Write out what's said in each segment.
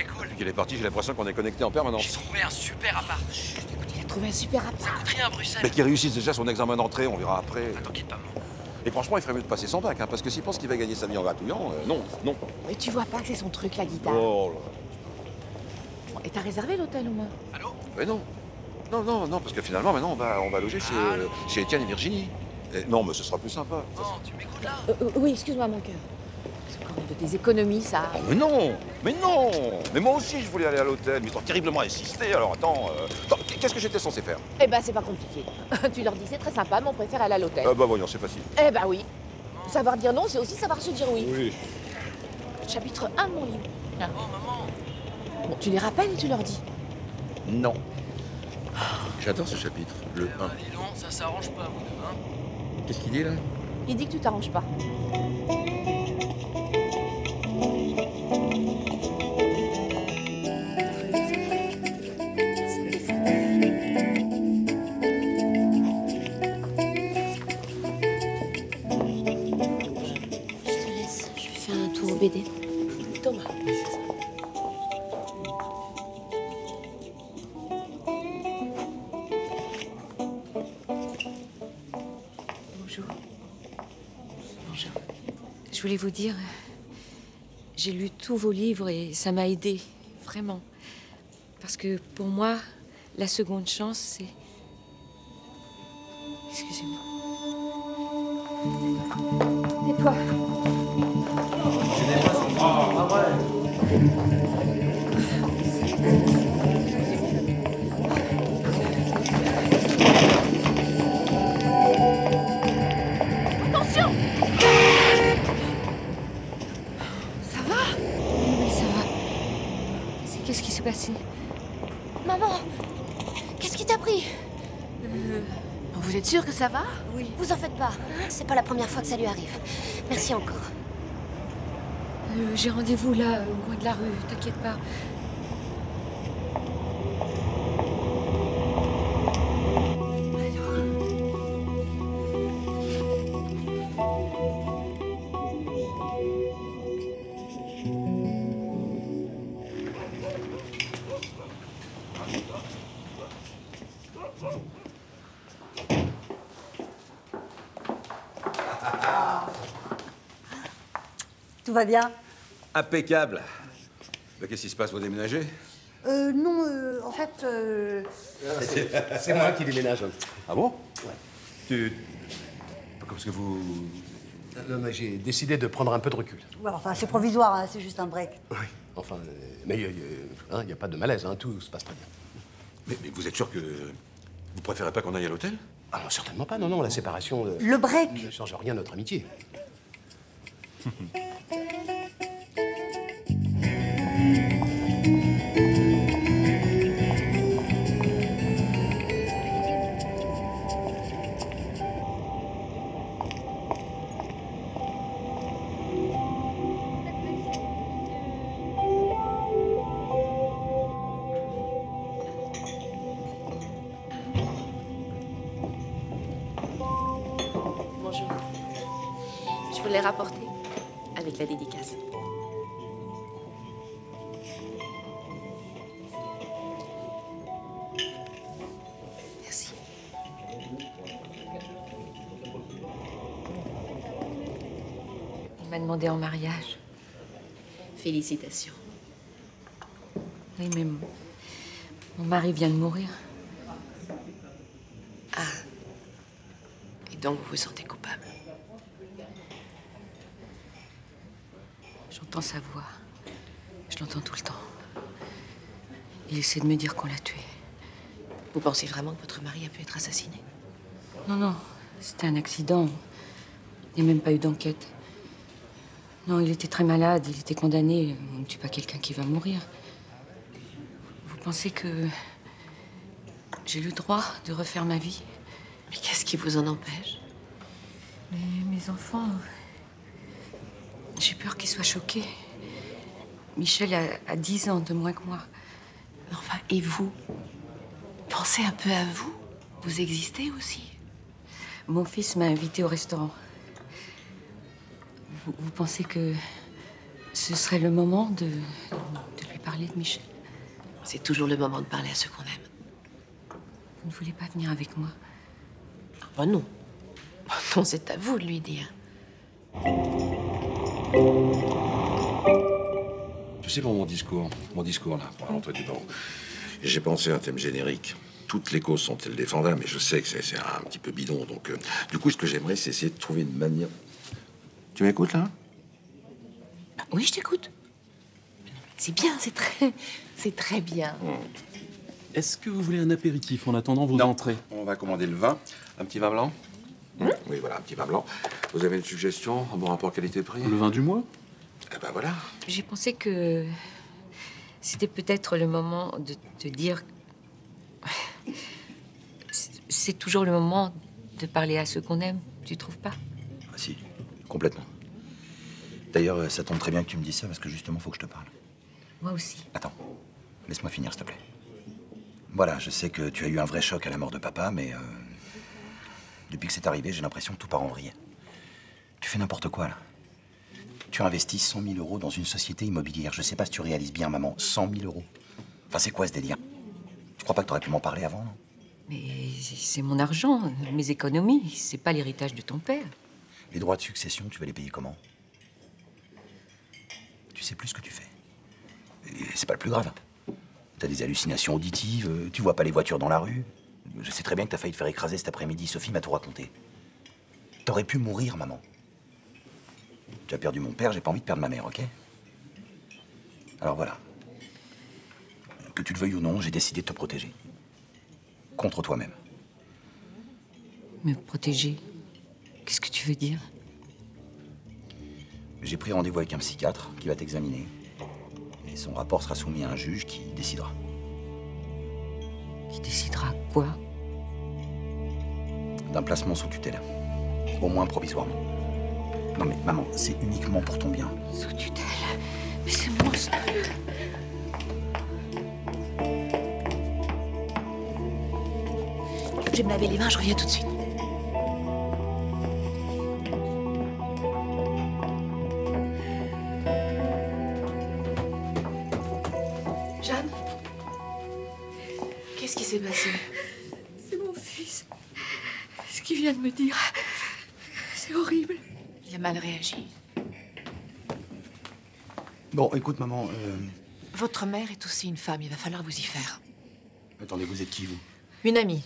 cool. Depuis qu'il est parti, j'ai l'impression qu'on est connecté en permanence. J'ai trouvé un super appart. Chut, écoute, il a trouvé un super appart. Ça coûte rien à Bruxelles. Mais qu'il réussisse déjà son examen d'entrée, on verra après. Attends, quitte pas, maman. Et franchement, il ferait mieux de passer son bac, hein, parce que s'il pense qu'il va gagner sa vie en gratouillant, non, non. Mais tu vois pas que c'est son truc, la guitare. Oh là. Bon, et t'as réservé l'hôtel au moins? Allô? Mais non. Non, non, non, parce que finalement, maintenant, on va loger chez Étienne et Virginie. Et non, mais ce sera plus sympa. Non, tu m'écoutes là? Oui, excuse-moi, mon cœur. C'est quand même de tes économies, ça. Oh, mais non. Mais non. Mais moi aussi, je voulais aller à l'hôtel, mais ils ont terriblement insisté. Alors attends, qu'est-ce que j'étais censé faire? Eh ben, c'est pas compliqué. Tu leur dis, c'est très sympa, mais on préfère aller à l'hôtel. Bah voyons, c'est facile. Eh ben oui. Savoir dire non, c'est aussi savoir se dire oui. Oui. Chapitre 1 de mon livre. Oh, maman. Bon, tu les rappelles et tu leur dis. Non. J'adore ce chapitre, le 1. Dis donc, ça s'arrange pas, vous deux, hein? Qu'est-ce qu'il dit là? Il dit que tu t'arranges pas. Je te laisse, je vais faire un tour au BD. Thomas. Bonjour. Bonjour. Je voulais vous dire, j'ai lu tous vos livres et ça m'a aidé, vraiment. Parce que pour moi, la seconde chance, c'est... Excusez-moi. Tais-toi. Attention! Ça va? Oui, ça va. Qu'est-ce qui s'est passé? Maman, qu'est-ce qui t'a pris? Vous êtes sûr que ça va? Oui. Vous en faites pas. C'est pas la première fois que ça lui arrive. Merci encore. J'ai rendez-vous là, au coin de la rue, t'inquiète pas. Tout va bien? Impeccable. Mais qu'est-ce qui se passe, vous déménagez? Non, en fait, C'est moi qui déménage. Ah bon? Ouais. Parce que vous... Non, mais j'ai décidé de prendre un peu de recul. ouais, enfin, c'est provisoire, hein, c'est juste un break. Oui. Enfin, mais il n'y a pas de malaise, hein, tout se passe très bien. Mais vous êtes sûr que... Vous préférez pas qu'on aille à l'hôtel? Ah non, certainement pas, non, non, la séparation Le break? ne change rien à notre amitié. Bonjour. Je vous l'ai rapporté avec la dédicace. Merci. Il m'a demandé en mariage. Félicitations. Oui, mais mon mari vient de mourir. Ah. Et donc vous vous sentez coupable? J'entends sa voix. Je l'entends tout le temps. Il essaie de me dire qu'on l'a tué. Vous pensez vraiment que votre mari a pu être assassiné? Non, non, c'était un accident. Il n'y a même pas eu d'enquête. Non, il était très malade, il était condamné. On ne tue pas quelqu'un qui va mourir. Vous pensez que j'ai le droit de refaire ma vie? Mais qu'est-ce qui vous en empêche? Mais mes enfants... J'ai peur qu'ils soient choqués. Michel a 10 ans de moins que moi. Mais enfin, et vous? Pensez un peu à vous. Vous existez aussi. Mon fils m'a invité au restaurant. Vous pensez que ce serait le moment de lui parler? parler de Michel. C'est toujours le moment de parler à ceux qu'on aime. Vous ne voulez pas venir avec moi? Oh non. Non, c'est à vous de lui dire. Tu sais, pour mon discours là, pour la rentrée du barreau, j'ai pensé à un thème générique. Toutes les causes sont-elles défendables, mais je sais que c'est un petit peu bidon. Donc, du coup, ce que j'aimerais, c'est essayer de trouver une manière... Tu m'écoutes, là? Oui, je t'écoute. C'est bien, c'est très bien. Est-ce que vous voulez un apéritif en attendant vos entrées? On va commander le vin. Un petit vin blanc. Oui, voilà, un petit vin blanc. Vous avez une suggestion, un bon rapport qualité-prix? Le vin du mois? Eh ben voilà. J'ai pensé que c'était peut-être le moment de te dire... C'est toujours le moment de parler à ceux qu'on aime, tu trouves pas? Ah, si, complètement. D'ailleurs, ça tombe très bien que tu me dises ça, parce que justement, faut que je te parle. Moi aussi. Attends, laisse-moi finir, s'il te plaît. Voilà, je sais que tu as eu un vrai choc à la mort de papa, mais... depuis que c'est arrivé, j'ai l'impression que tout part en vrille. Tu fais n'importe quoi, là. Tu investis 100 000 € dans une société immobilière. Je sais pas si tu réalises bien, maman. 100 000 €. Enfin, c'est quoi ce délire? Tu crois pas que t'aurais pu m'en parler avant, non? Mais c'est mon argent, mes économies. C'est pas l'héritage de ton père. Les droits de succession, tu vas les payer comment? Tu sais plus ce que tu fais. Et c'est pas le plus grave. T'as des hallucinations auditives, tu vois pas les voitures dans la rue. Je sais très bien que t'as failli te faire écraser cet après-midi. Sophie m'a tout raconté. T'aurais pu mourir, maman. Tu as perdu mon père, j'ai pas envie de perdre ma mère, ok? Alors voilà. Que tu le veuilles ou non, j'ai décidé de te protéger. Contre toi-même. Me protéger? Qu'est-ce que tu veux dire? J'ai pris rendez-vous avec un psychiatre qui va t'examiner. Et son rapport sera soumis à un juge qui décidera. Qui décidera quoi? D'un placement sous tutelle. Au moins provisoirement. Non mais maman, c'est uniquement pour ton bien. Sous tutelle? Mais c'est monstrueux. Je vais me laver les mains, je reviens tout de suite. Jeanne? Qu'est-ce qui s'est passé? C'est mon fils. Ce qu'il vient de me dire, c'est horrible. Il a mal réagi. Bon, écoute maman, Votre mère est aussi une femme, il va falloir vous y faire. Attendez, vous êtes qui, vous? Une amie.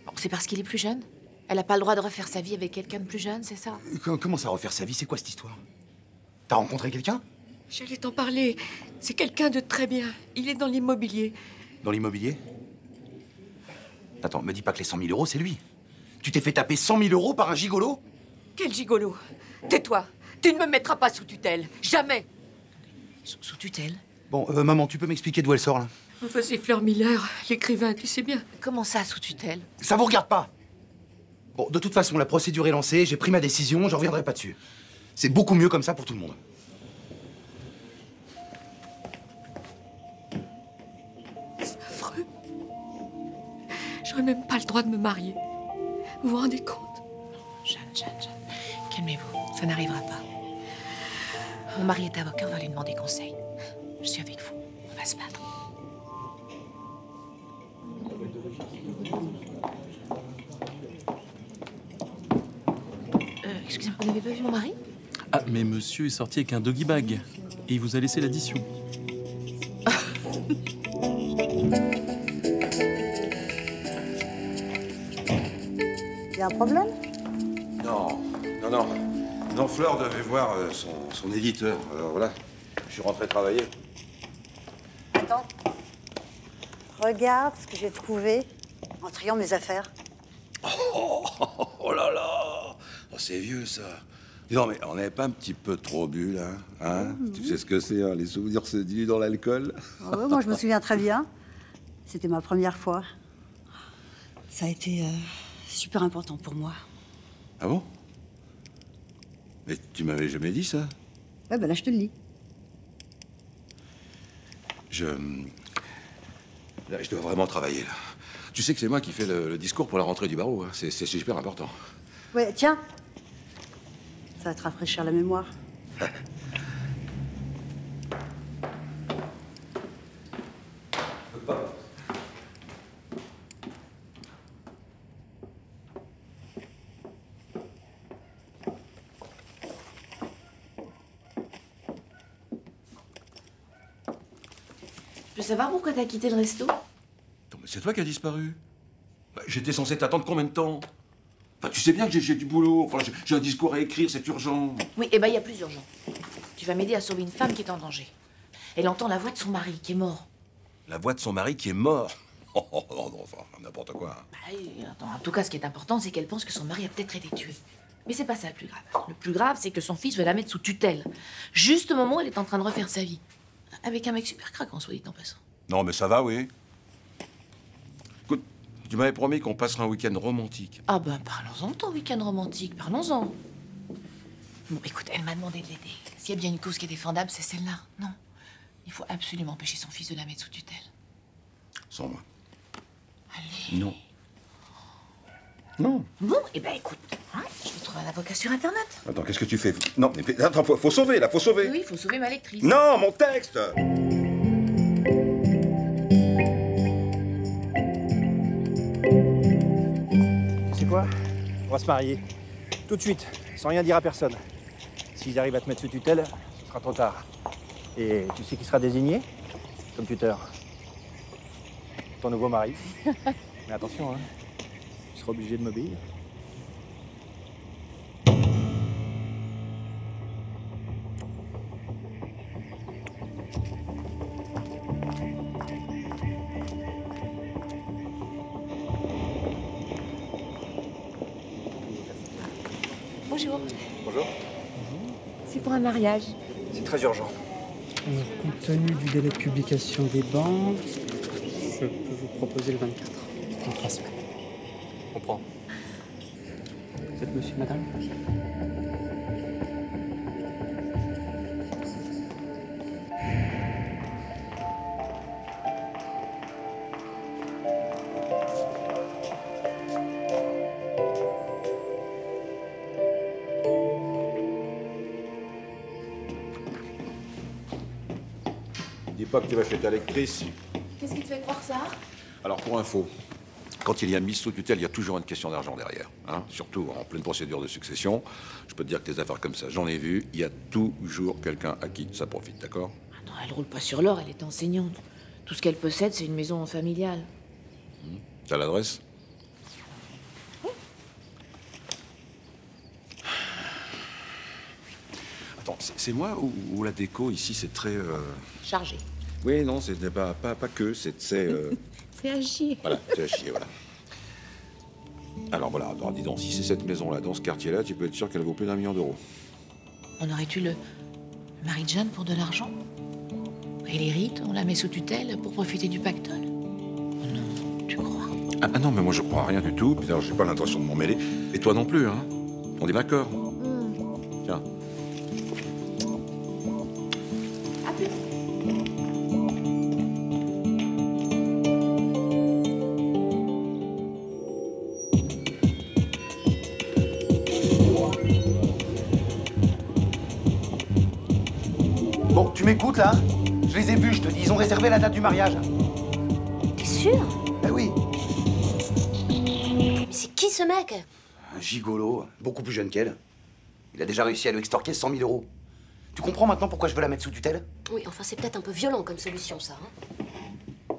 Bon, c'est parce qu'il est plus jeune? Elle n'a pas le droit de refaire sa vie avec quelqu'un de plus jeune, c'est ça? Comment ça, refaire sa vie? C'est quoi cette histoire? T'as rencontré quelqu'un? J'allais t'en parler. C'est quelqu'un de très bien. Il est dans l'immobilier. Dans l'immobilier? Attends, me dis pas que les 100 000 €, c'est lui. Tu t'es fait taper 100 000 € par un gigolo? Quel gigolo! Tais-toi! Tu ne me mettras pas sous tutelle. Jamais! Sous tutelle? Bon, maman, tu peux m'expliquer d'où elle sort, là? Enfin, c'est Fleur Miller, l'écrivain, tu sais bien. Comment ça, sous tutelle? Ça vous regarde pas. Bon, de toute façon, la procédure est lancée, j'ai pris ma décision, je reviendrai pas dessus. C'est beaucoup mieux comme ça pour tout le monde. C'est affreux. J'aurais même pas le droit de me marier. Vous vous rendez compte? Jeanne, calmez-vous, ça n'arrivera pas. Mon mari est avocat, on va lui demander conseil. Je suis avec vous, on va se battre. Excusez-moi, vous n'avez pas vu mon mari? Ah, mais monsieur est sorti avec un doggy bag. Et il vous a laissé l'addition. Y a un problème? Non, Fleur devait voir son éditeur. Alors voilà, je suis rentré travailler. Attends. Regarde ce que j'ai trouvé en triant mes affaires. Oh là là, oh, c'est vieux ça. Non mais on n'avait pas un petit peu trop bu là, hein? Tu sais ce que c'est, hein? Les souvenirs se diluent dans l'alcool. Ah ouais, moi, je me souviens très bien. C'était ma première fois. Ça a été super important pour moi. Ah bon? Mais tu m'avais jamais dit ça? Ouais, ben là, je te le dis. Là, je dois vraiment travailler, là. Tu sais que c'est moi qui fais le discours pour la rentrée du barreau, hein. C'est super important. Ouais, tiens. Ça va te rafraîchir la mémoire. Je peux savoir pourquoi t'as quitté le resto? Attends, mais c'est toi qui as disparu. Bah, j'étais censé t'attendre combien de temps? Enfin, tu sais bien que j'ai du boulot. Enfin, j'ai un discours à écrire, c'est urgent. Oui, eh ben il y a plus urgent. Tu vas m'aider à sauver une femme qui est en danger. Elle entend la voix de son mari qui est mort. La voix de son mari qui est mort. Oh, non, enfin, n'importe quoi. Bah, attends, en tout cas, ce qui est important, c'est qu'elle pense que son mari a peut-être été tué. Mais c'est pas ça le plus grave. Le plus grave, c'est que son fils veut la mettre sous tutelle. Juste au moment où elle est en train de refaire sa vie. Avec un mec super craquant, soit dit en passant. Non, mais ça va, oui. Écoute, tu m'avais promis qu'on passera un week-end romantique. Ah ben, parlons-en de ton week-end romantique, parlons-en. Bon, écoute, elle m'a demandé de l'aider. S'il y a bien une cause qui est défendable, c'est celle-là. Non. Il faut absolument empêcher son fils de la mettre sous tutelle. Sans moi. Allez. Non. Non. Bon, eh ben écoute, hein, je vais trouver un avocat sur Internet. Attends, qu'est-ce que tu fais? Non, mais attends, faut sauver, là, faut sauver. Oui, il faut sauver ma lectrice. Non, mon texte. Tu sais quoi? On va se marier. Tout de suite, sans rien dire à personne. S'ils arrivent à te mettre sous tutelle, ce sera trop tard. Et tu sais qui sera désigné comme tuteur? Ton nouveau mari. Mais attention, hein. Tu seras obligé de m'obéir. Bonjour. Bonjour. C'est pour un mariage. C'est très urgent. Alors, compte tenu du délai de publication des bancs, je peux vous proposer le 24, dans 3 semaines. Je comprends. Vous êtes monsieur, madame? Dis pas que tu vas chez ta lectrice. Qu'est-ce qui te fait croire ça? Alors, pour info, quand il y a mise sous tutelle, il y a toujours une question d'argent derrière. Hein, surtout en pleine procédure de succession. Je peux te dire que des affaires comme ça, j'en ai vu. Il y a toujours quelqu'un à qui ça profite, d'accord? Attends, elle roule pas sur l'or, elle est enseignante. Tout ce qu'elle possède, c'est une maison familiale. T'as l'adresse? Attends, c'est moi ou la déco ici, c'est très... Chargée. Oui, non, c'est pas que, c'est... C'est à chier. Voilà, c'est à chier, voilà. Alors voilà, alors, dis donc, si c'est cette maison-là, dans ce quartier-là, tu peux être sûr qu'elle vaut plus d'1 million d'euros. On aurait tué le mari de Jeanne pour de l'argent. Et les rites, on la met sous tutelle pour profiter du pactole. Oh non, tu crois? Ah non, mais moi je crois à rien du tout, puis alors j'ai pas l'intention de m'en mêler. Et toi non plus, hein? On est d'accord? Tiens. À plus. Bon, tu m'écoutes là? Je les ai vus, je te dis, ils ont réservé la date du mariage. T'es sûr? Ben oui. Mais c'est qui ce mec? Un gigolo, beaucoup plus jeune qu'elle. Il a déjà réussi à lui extorquer 100 000 euros. Tu comprends maintenant pourquoi je veux la mettre sous tutelle? Oui, enfin c'est peut-être un peu violent comme solution ça. Hein.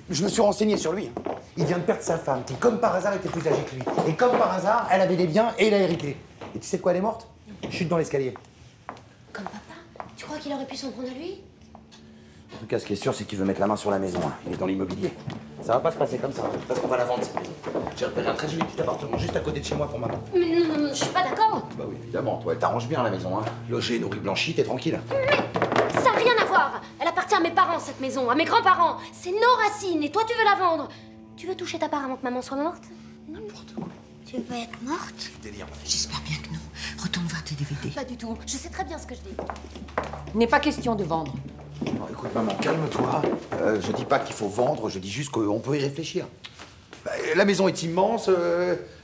Je me suis renseigné sur lui. Hein. Il vient de perdre sa femme, qui comme par hasard était plus âgée que lui. Et comme par hasard, elle avait des biens et il a hérité. Et tu sais de quoi elle est morte? Chute dans l'escalier. Comme papa? Tu crois qu'il aurait pu s'en prendre à lui? En tout cas, ce qui est sûr, c'est qu'il veut mettre la main sur la maison. Hein. Il est dans l'immobilier. Ça va pas se passer comme ça, hein, parce qu'on va la vendre, cette maison. J'ai repéré un très joli petit appartement juste à côté de chez moi pour maman. Mais non, je suis pas d'accord. Bah oui, évidemment. Toi, elle t'arrange bien, la maison. Hein. Logée, nourrie, blanchie, t'es tranquille. Mais ça n'a rien à voir. Elle appartient à mes parents, cette maison, à mes grands-parents. C'est nos racines et toi, tu veux la vendre. Tu veux toucher ta part avant que maman soit morte? N'importe quoi. Tu veux être morte? Délire. J'espère bien que non. Retourne voir tes DVD. Pas du tout. Je sais très bien ce que je dis. Il n'est pas question de vendre. Non, écoute, maman, calme-toi. Je dis pas qu'il faut vendre, je dis juste qu'on peut y réfléchir. Bah, la maison est immense,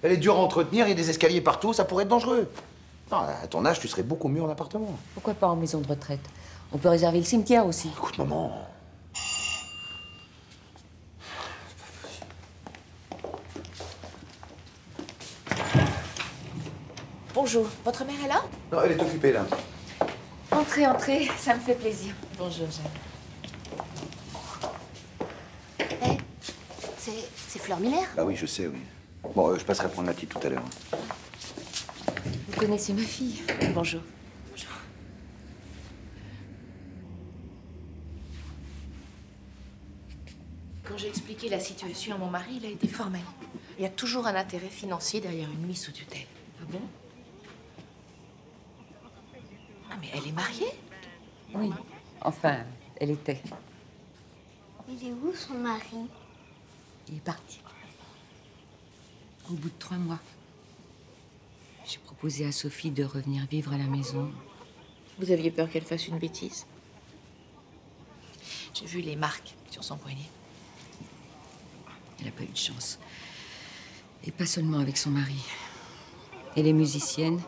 elle est dure à entretenir, il y a des escaliers partout, ça pourrait être dangereux. Non, à ton âge, tu serais beaucoup mieux en appartement. Pourquoi pas en maison de retraite? On peut réserver le cimetière aussi. Écoute, maman. Bonjour, votre mère est là? Non, elle est occupée, là. Entrez, entrez, ça me fait plaisir. Bonjour, Jeanne. C'est Fleur Miller? Bah oui, je sais, oui. Bon, je passerai prendre la petite tout à l'heure. Vous connaissez ma fille? Bonjour. Quand j'ai expliqué la situation à mon mari, il a été formel. Il y a toujours un intérêt financier derrière une mise sous tutelle. Ah bon? Ah, mais elle est mariée? Oui. Enfin, elle était. Il est où son mari? Il est parti. Au bout de 3 mois. J'ai proposé à Sophie de revenir vivre à la maison. Vous aviez peur qu'elle fasse une bêtise? J'ai vu les marques sur son poignet. Elle n'a pas eu de chance. Et pas seulement avec son mari. Elle est musicienne.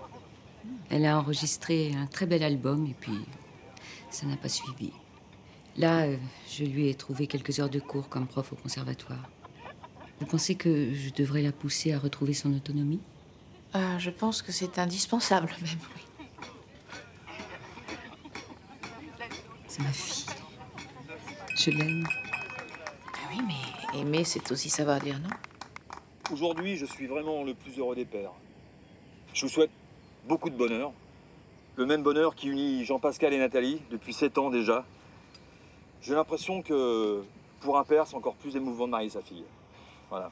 Elle a enregistré un très bel album et puis ça n'a pas suivi. Là, je lui ai trouvé quelques heures de cours comme prof au conservatoire. Vous pensez que je devrais la pousser à retrouver son autonomie? Je pense que c'est indispensable même, oui. C'est ma fille. Je l'aime. Ah oui, mais aimer, c'est aussi savoir dire non. Aujourd'hui, je suis vraiment le plus heureux des pères. Je vous souhaite beaucoup de bonheur. Le même bonheur qui unit Jean-Pascal et Nathalie depuis 7 ans déjà. J'ai l'impression que pour un père, c'est encore plus émouvant de marier sa fille. Voilà.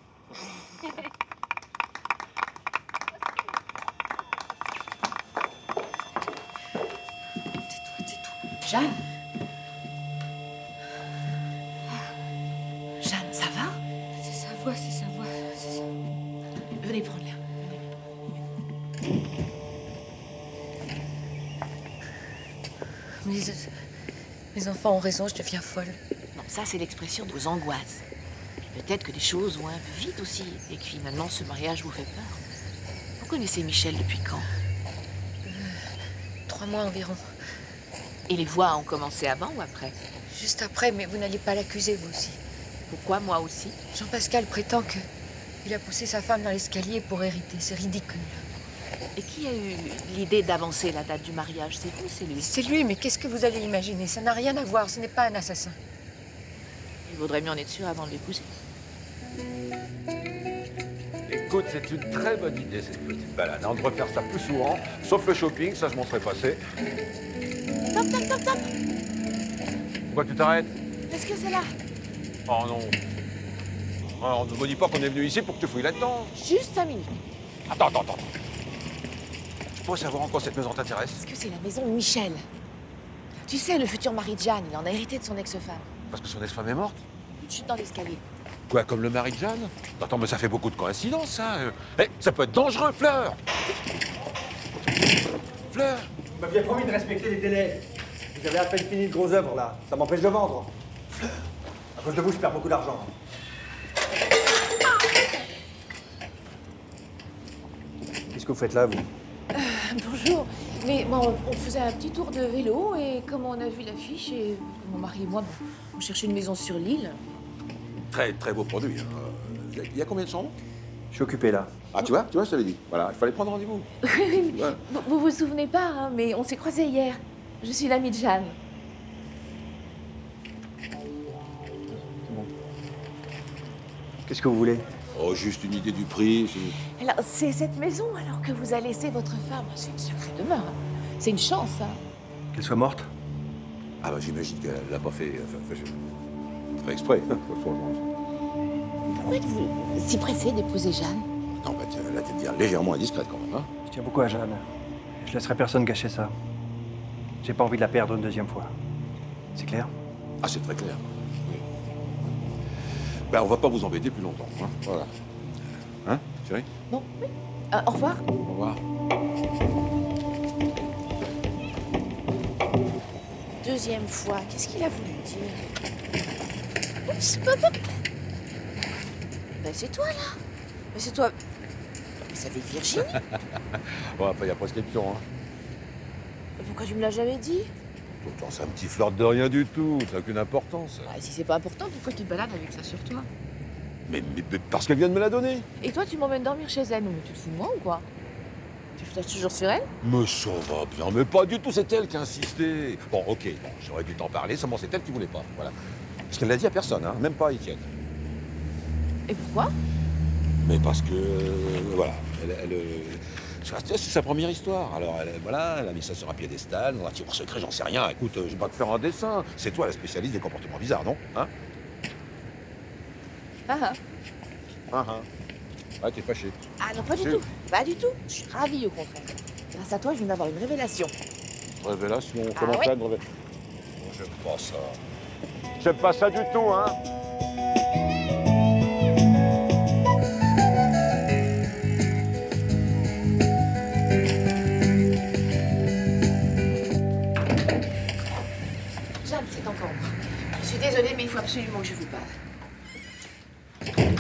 Jeanne? Jeanne, ça va? C'est sa voix, c'est sa voix, c'est ça. Venez prendre l'air. Mes enfants ont raison, je deviens folle. Non, ça, c'est l'expression de vos angoisses. Peut-être que les choses vont un peu vite aussi, et que finalement, ce mariage vous fait peur. Vous connaissez Michel depuis quand? 3 mois environ. Et les voix ont commencé avant ou après? Juste après, mais vous n'allez pas l'accuser, vous aussi. Pourquoi moi aussi? Jean-Pascal prétend que il a poussé sa femme dans l'escalier pour hériter. C'est ridicule. Et qui a eu l'idée d'avancer la date du mariage? C'est vous, c'est lui? C'est lui, mais qu'est-ce que vous allez imaginer? Ça n'a rien à voir, ce n'est pas un assassin. Il vaudrait mieux en être sûr avant de l'épouser. Écoute, c'est une très bonne idée, cette petite balade. On devrait faire ça plus souvent, sauf le shopping, ça je m'en serais passé. Top, top, top, top! Pourquoi tu t'arrêtes? Est-ce que c'est là? Oh non. Ah, on ne me dit pas qu'on est venu ici pour que tu fouilles là-dedans. Juste 5 minutes. Attends. Je pourrais savoir en quoi cette maison t'intéresse? Parce que c'est la maison de Michel. Tu sais, le futur mari de Jeanne, il en a hérité de son ex-femme. Parce que son ex-femme est morte? Une chute dans l'escalier. Quoi, comme le mari de Jeanne? Attends, mais ça fait beaucoup de coïncidences, ça. Ça peut être dangereux, Fleur! Fleur! Vous m'aviez promis de respecter les délais. Vous avez à peine fini de grosses œuvres, là. Ça m'empêche de vendre. Fleur! À cause de vous, je perds beaucoup d'argent. Qu'est-ce que vous faites là, vous? Bonjour. Mais bon, on faisait un petit tour de vélo et comme on a vu l'affiche, et mon mari et moi, bon, on cherchait une maison sur l'île. Très, très beau produit. Hein. Il y a combien de chambres? Je suis occupé, là. Ah, tu vois, je t'avais dit. Voilà, il fallait prendre rendez-vous. Oui, Ouais. vous vous souvenez pas, hein, mais on s'est croisés hier. Je suis l'amie de Jeanne. Qu'est-ce que vous voulez? Oh, juste une idée du prix. Alors, c'est cette maison alors que vous a laissé votre femme. C'est une sacrée demeure. Hein. C'est une chance, hein. Qu'elle soit morte? Ah bah j'imagine qu'elle l'a pas fait. Pas exprès. Pourquoi êtes-vous si pressé d'épouser Jeanne? Non, bah là, t'es dire légèrement indiscrète quand même, hein. Je tiens beaucoup à Jeanne. Je laisserai personne gâcher ça. J'ai pas envie de la perdre une deuxième fois. C'est clair? Ah, c'est très clair. Oui. Ben, on va pas vous embêter plus longtemps, hein. Voilà. Hein, chérie? Bon, oui. Au revoir. Au revoir. Deuxième fois, qu'est-ce qu'il a voulu dire? Oups, hop, hop. Ben, c'est toi, là. Ben, c'est toi. Mais ça fait Virginie. Bon, après, il y a prescription, hein. Pourquoi tu me l'as jamais dit? Pourtant, c'est un petit flirt de rien du tout, ça n'a aucune importance. Ah, si c'est pas important, pourquoi tu te balades avec ça sur toi? Mais parce qu'elle vient de me la donner. Et toi, tu m'emmènes dormir chez elle, mais tu te fous de moi ou quoi? Tu flashes toujours sur elle? Mais ça va bien, mais pas du tout, c'est elle qui a insisté. Bon, ok, bon, j'aurais dû t'en parler, seulement c'est elle qui voulait pas, voilà. Parce qu'elle l'a dit à personne, hein, même pas à Étienne. Et pourquoi? Mais parce que, voilà, c'est sa première histoire. Alors, voilà, elle a mis ça sur un piédestal, dans un tiroir secret, j'en sais rien. Écoute, je vais pas te faire un dessin. C'est toi la spécialiste des comportements bizarres, non? Hein? Ah, t'es fâché. Ah non, pas du tout. Pas du tout. Je suis ravie, au contraire. Grâce à toi, je viens d'avoir une révélation. Révélation? Ah Comment ouais? ça, une révélation? J'aime pas ça. J'aime pas ça du tout, hein? Jeanne, c'est encore moi. Je suis désolée, mais il faut absolument que je vous parle.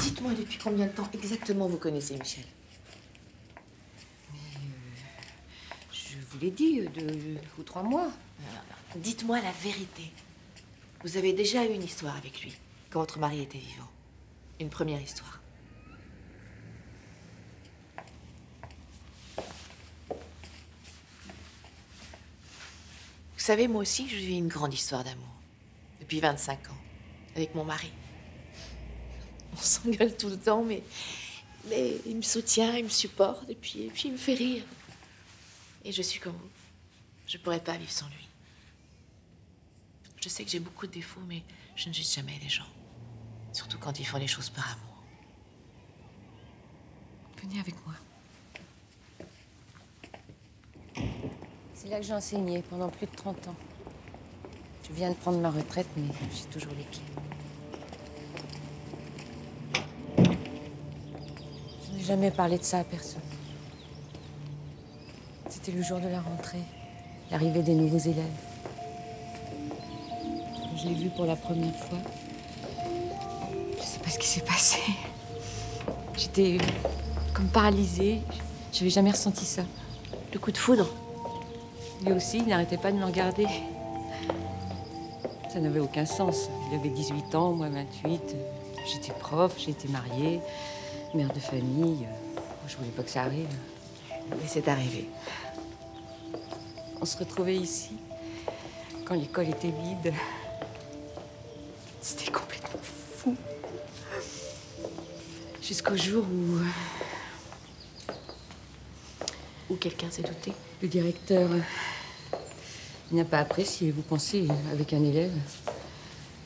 Dites-moi depuis combien de temps exactement vous connaissez Michel? Je vous l'ai dit, 2 ou 3 mois. Dites-moi la vérité. Vous avez déjà eu une histoire avec lui, quand votre mari était vivant. Une première histoire. Vous savez, moi aussi, je vis une grande histoire d'amour. Depuis 25 ans. Avec mon mari. On s'engueule tout le temps, mais il me soutient, il me supporte, et puis il me fait rire. Et je suis comme vous. Je pourrais pas vivre sans lui. Je sais que j'ai beaucoup de défauts, mais je ne juge jamais les gens. Surtout quand ils font les choses par amour. Venez avec moi. C'est là que j'ai enseigné pendant plus de 30 ans. Je viens de prendre ma retraite, mais j'ai toujours les pieds. Je n'ai jamais parlé de ça à personne. C'était le jour de la rentrée, l'arrivée des nouveaux élèves. Quand je l'ai vu pour la première fois, je ne sais pas ce qui s'est passé. J'étais comme paralysée. Je n'avais jamais ressenti ça. Le coup de foudre. Lui aussi, il n'arrêtait pas de me regarder. Ça n'avait aucun sens. Il avait 18 ans, moi 28. J'étais prof, j'étais mariée, mère de famille. Je voulais pas que ça arrive. Mais c'est arrivé. On se retrouvait ici, quand l'école était vide. C'était complètement fou. Jusqu'au jour où quelqu'un s'est douté. Le directeur, il n'a pas apprécié, vous pensez, avec un élève.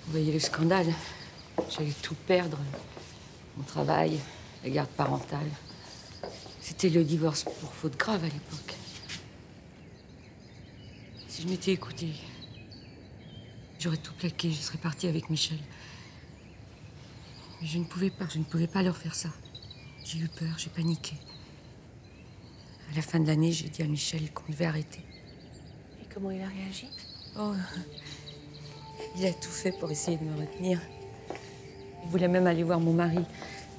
Vous voyez le scandale. J'allais tout perdre. Mon travail, la garde parentale. C'était le divorce pour faute grave à l'époque. Si je m'étais écoutée, j'aurais tout plaqué, je serais partie avec Michel. Mais je ne pouvais pas leur faire ça. J'ai eu peur, j'ai paniqué. À la fin de l'année, j'ai dit à Michel qu'on devait arrêter. Et comment il a réagi? Oh, il a tout fait pour essayer de me retenir. Il voulait même aller voir mon mari.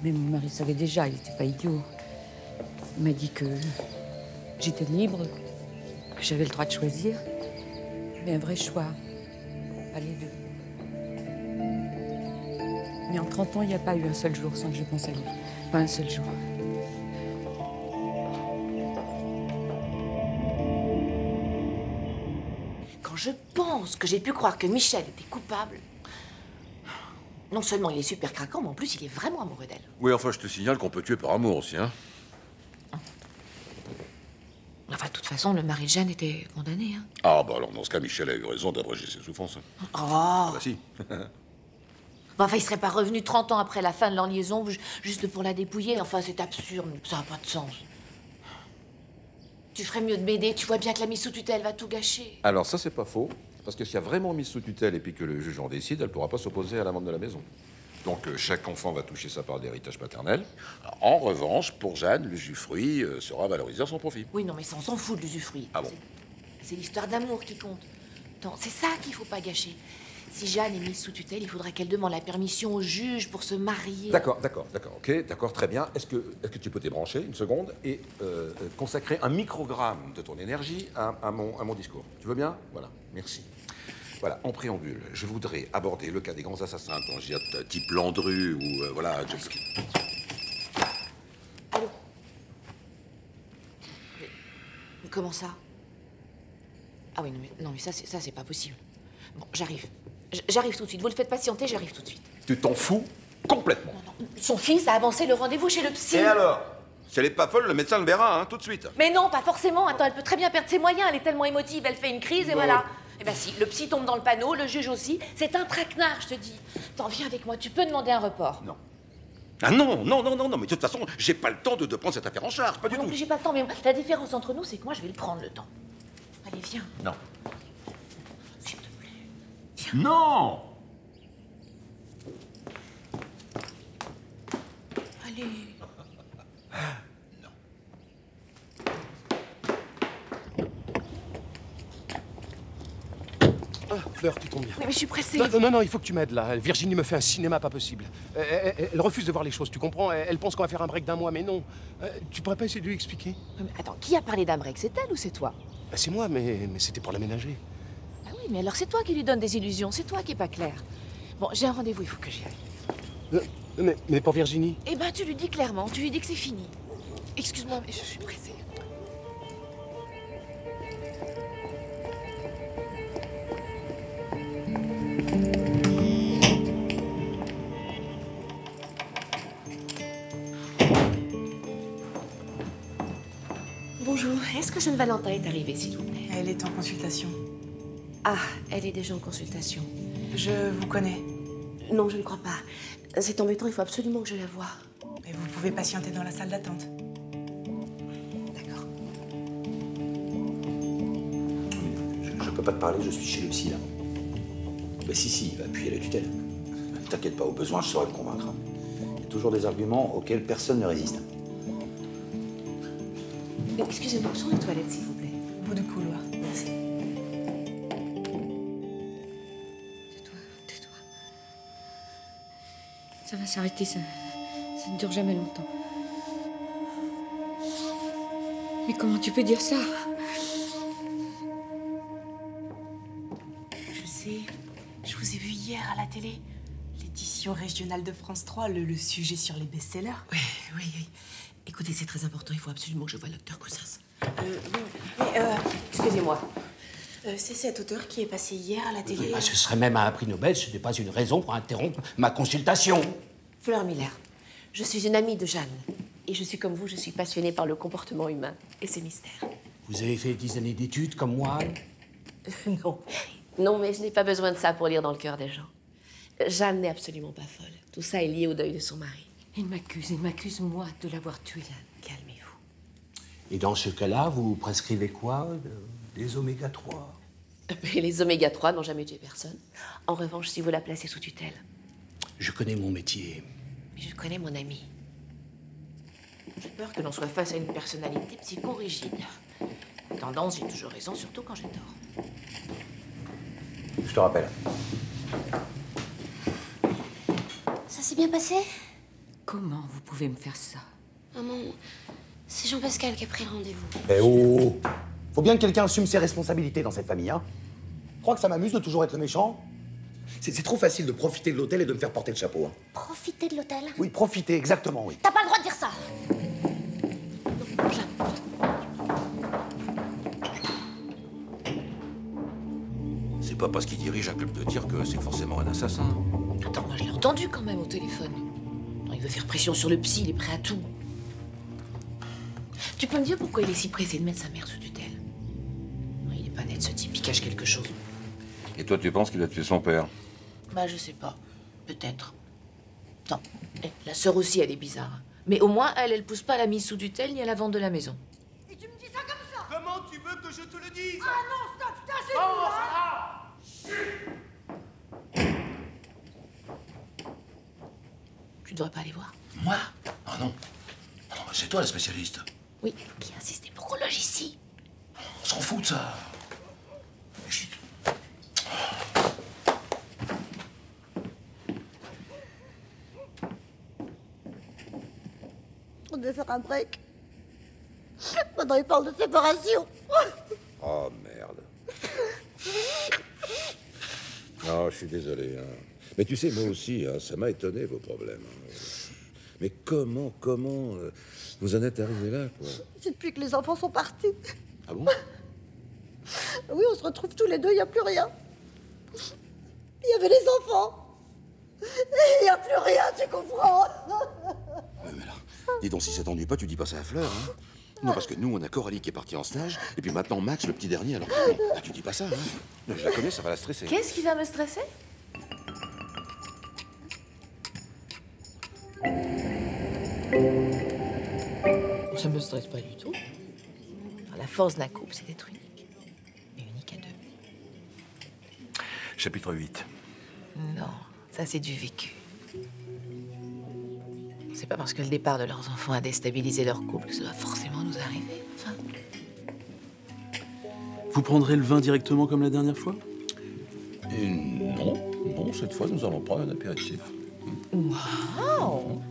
Mais mon mari savait déjà, il n'était pas idiot. Il m'a dit que j'étais libre, que j'avais le droit de choisir. Mais un vrai choix, pas les deux. Mais en 30 ans, il n'y a pas eu un seul jour sans que je pense à lui. Pas un seul jour. Quand je pense que j'ai pu croire que Michel était coupable, non seulement il est super craquant, mais en plus il est vraiment amoureux d'elle. Oui, enfin, je te signale qu'on peut tuer par amour aussi, hein. Enfin, de toute façon, le mari de Jeanne était condamné, hein. Ah, bah alors, dans ce cas, Michel a eu raison d'abréger ses souffrances. Oh Ah, bah si. Bon, enfin, il serait pas revenu 30 ans après la fin de leur liaison, juste pour la dépouiller. Enfin, c'est absurde, ça n'a pas de sens. Tu ferais mieux de m'aider, tu vois bien que la mise sous tutelle va tout gâcher. Alors, ça, c'est pas faux. Parce que s'il y a vraiment mise sous tutelle et puis que le juge en décide, elle ne pourra pas s'opposer à la vente de la maison. Donc, chaque enfant va toucher sa part d'héritage paternel. En revanche, pour Jeanne, l'usufruit sera valorisé à son profit. Oui, non, mais ça, on s'en fout de l'usufruit. Ah bon? C'est l'histoire d'amour qui compte. Attends, c'est ça qu'il faut pas gâcher. Si Jeanne est mise sous tutelle, il faudra qu'elle demande la permission au juge pour se marier. D'accord, ok, d'accord, très bien. Est-ce que tu peux t'ébrancher une seconde et consacrer un microgramme de ton énergie à mon discours? Tu veux bien? Voilà, merci. Voilà, en préambule, je voudrais aborder le cas des grands assassins tangiertes type Landru ou voilà. Allô? Mais comment ça? Ah oui, non mais ça c'est pas possible. Bon, j'arrive. J'arrive tout de suite. Vous le faites patienter, j'arrive tout de suite. Tu t'en fous Complètement. Son fils a avancé le rendez-vous chez le psy. Et alors? Si elle est pas folle, le médecin le verra, hein, tout de suite. Mais non, pas forcément. Attends, elle peut très bien perdre ses moyens. Elle est tellement émotive, elle fait une crise et voilà. Eh ben si, le psy tombe dans le panneau, le juge aussi. C'est un traquenard, je te dis. Attends, viens avec moi, tu peux demander un report. Non. Ah non, non, non, non, non, mais de toute façon, j'ai pas le temps de prendre cette affaire en charge, pas du Non tout. plus, j'ai pas le temps, mais la différence entre nous, c'est que moi, je vais le prendre, le temps. Allez, viens. Non. S'il te plaît. Non! Allez. Ah, Fleur, tu tombes bien. Oui, mais je suis pressée. Non, il faut que tu m'aides là. Virginie me fait un cinéma pas possible. Elle refuse de voir les choses, tu comprends? Elle pense qu'on va faire un break d'1 mois, mais non. Tu pourrais pas essayer de lui expliquer? Mais attends, qui a parlé d'un break? C'est elle ou c'est toi? Bah, c'est moi, mais c'était pour l'aménager. Ah oui, mais alors c'est toi qui lui donne des illusions, c'est toi qui est pas clair. Bon, j'ai un rendez-vous, il faut que j'y aille. Mais pour Virginie? Eh ben, tu lui dis clairement, tu lui dis que c'est fini. Excuse-moi, mais je suis pressée. Bonjour, est-ce que jeune Valentin est arrivée, s'il vous plaît? Elle est en consultation. Ah, elle est déjà en consultation. Je vous connais. Non, je ne crois pas. C'est embêtant, il faut absolument que je la voie. Mais vous pouvez patienter dans la salle d'attente. D'accord. Je peux pas te parler, je suis chez le psy, là. Bah si, il va appuyer la tutelle. T'inquiète pas, au besoin, je saurai le convaincre. Il y a toujours des arguments auxquels personne ne résiste. Excusez-moi, sur les toilettes, s'il vous plaît. Au bout du couloir. Merci. Tais-toi. Ça va s'arrêter, ça ne dure jamais longtemps. Mais comment tu peux dire ça? Je sais, je vous ai vu hier à la télé. L'édition régionale de France 3, le sujet sur les best-sellers. Oui. Écoutez, c'est très important, il faut absolument que je voie l'acteur Coussas. Excusez-moi. C'est cet auteur qui est passé hier à la télé. Ce serait même un prix Nobel, ce n'est pas une raison pour interrompre ma consultation. Fleur Miller, je suis une amie de Jeanne. Et je suis comme vous, je suis passionnée par le comportement humain et ses mystères. Vous avez fait 10 années d'études comme moi? Non, mais je n'ai pas besoin de ça pour lire dans le cœur des gens. Jeanne n'est absolument pas folle. Tout ça est lié au deuil de son mari. Il m'accuse, moi, de l'avoir tué. Calmez-vous. Et dans ce cas-là, vous prescrivez quoi? Des oméga 3? Mais les oméga 3 n'ont jamais tué personne. En revanche, si vous la placez sous tutelle. Je connais mon métier. Mais je connais mon ami. J'ai peur que l'on soit face à une personnalité psychorigide. Tendance, j'ai toujours raison, surtout quand j'ai tort. Je te rappelle. Ça s'est bien passé? Comment vous pouvez me faire ça? Maman, c'est Jean-Pascal qui a pris le rendez-vous. Eh oh! Faut bien que quelqu'un assume ses responsabilités dans cette famille, hein? Tu crois que ça m'amuse de toujours être le méchant? C'est trop facile de profiter de l'hôtel et de me faire porter le chapeau, hein. Profiter de l'hôtel? Oui, profiter, exactement, oui. T'as pas le droit de dire ça! C'est pas parce qu'il dirige un club de tir que c'est forcément un assassin. Attends, moi je l'ai entendu quand même au téléphone. Non, il veut faire pression sur le psy, il est prêt à tout. Tu peux me dire pourquoi il est si pressé de mettre sa mère sous tutelle? Non, il est pas net ce type, il cache quelque chose. Et toi, tu penses qu'il a tué son père? Bah je sais pas, peut-être. Non, la sœur aussi elle est bizarre. Mais au moins elle pousse pas à la mise sous tutelle ni à la vente de la maison. Et tu me dis ça comme ça? Comment tu veux que je te le dise? Ah non, stop, putain, c'est Tu devrais pas aller voir. Moi? Ah non. Ah non, c'est toi la spécialiste. Oui, qui a insisté pour qu'on loge ici. On s'en fout de ça. Chut. On devait faire un break. Maintenant, il parle de séparation. Oh merde. Non, je suis désolé. Hein. Mais tu sais, moi aussi, hein, ça m'a étonné vos problèmes. Hein. Mais comment vous en êtes arrivé là, quoi? C'est depuis que les enfants sont partis. Ah bon? Oui, on se retrouve tous les deux, il n'y a plus rien. Il y avait les enfants. Et n'y a plus rien, tu comprends? Mais là, dis donc, si ça t'ennuie pas, tu dis pas ça à Fleur, hein? Non, parce que nous, on a Coralie qui est partie en stage, et puis maintenant Max, le petit dernier, alors... Ah, tu dis pas ça, hein? Je la connais, ça va la stresser. Qu'est-ce qui va me stresser? Ça me stresse pas du tout. La force d'un couple, c'est d'être unique. Mais unique à deux. Chapitre 8. Non, ça c'est du vécu. C'est pas parce que le départ de leurs enfants a déstabilisé leur couple que ça va forcément nous arriver. Enfin, Vous prendrez le vin directement comme la dernière fois? Non, non, cette fois, nous allons prendre un apéritif. waouh!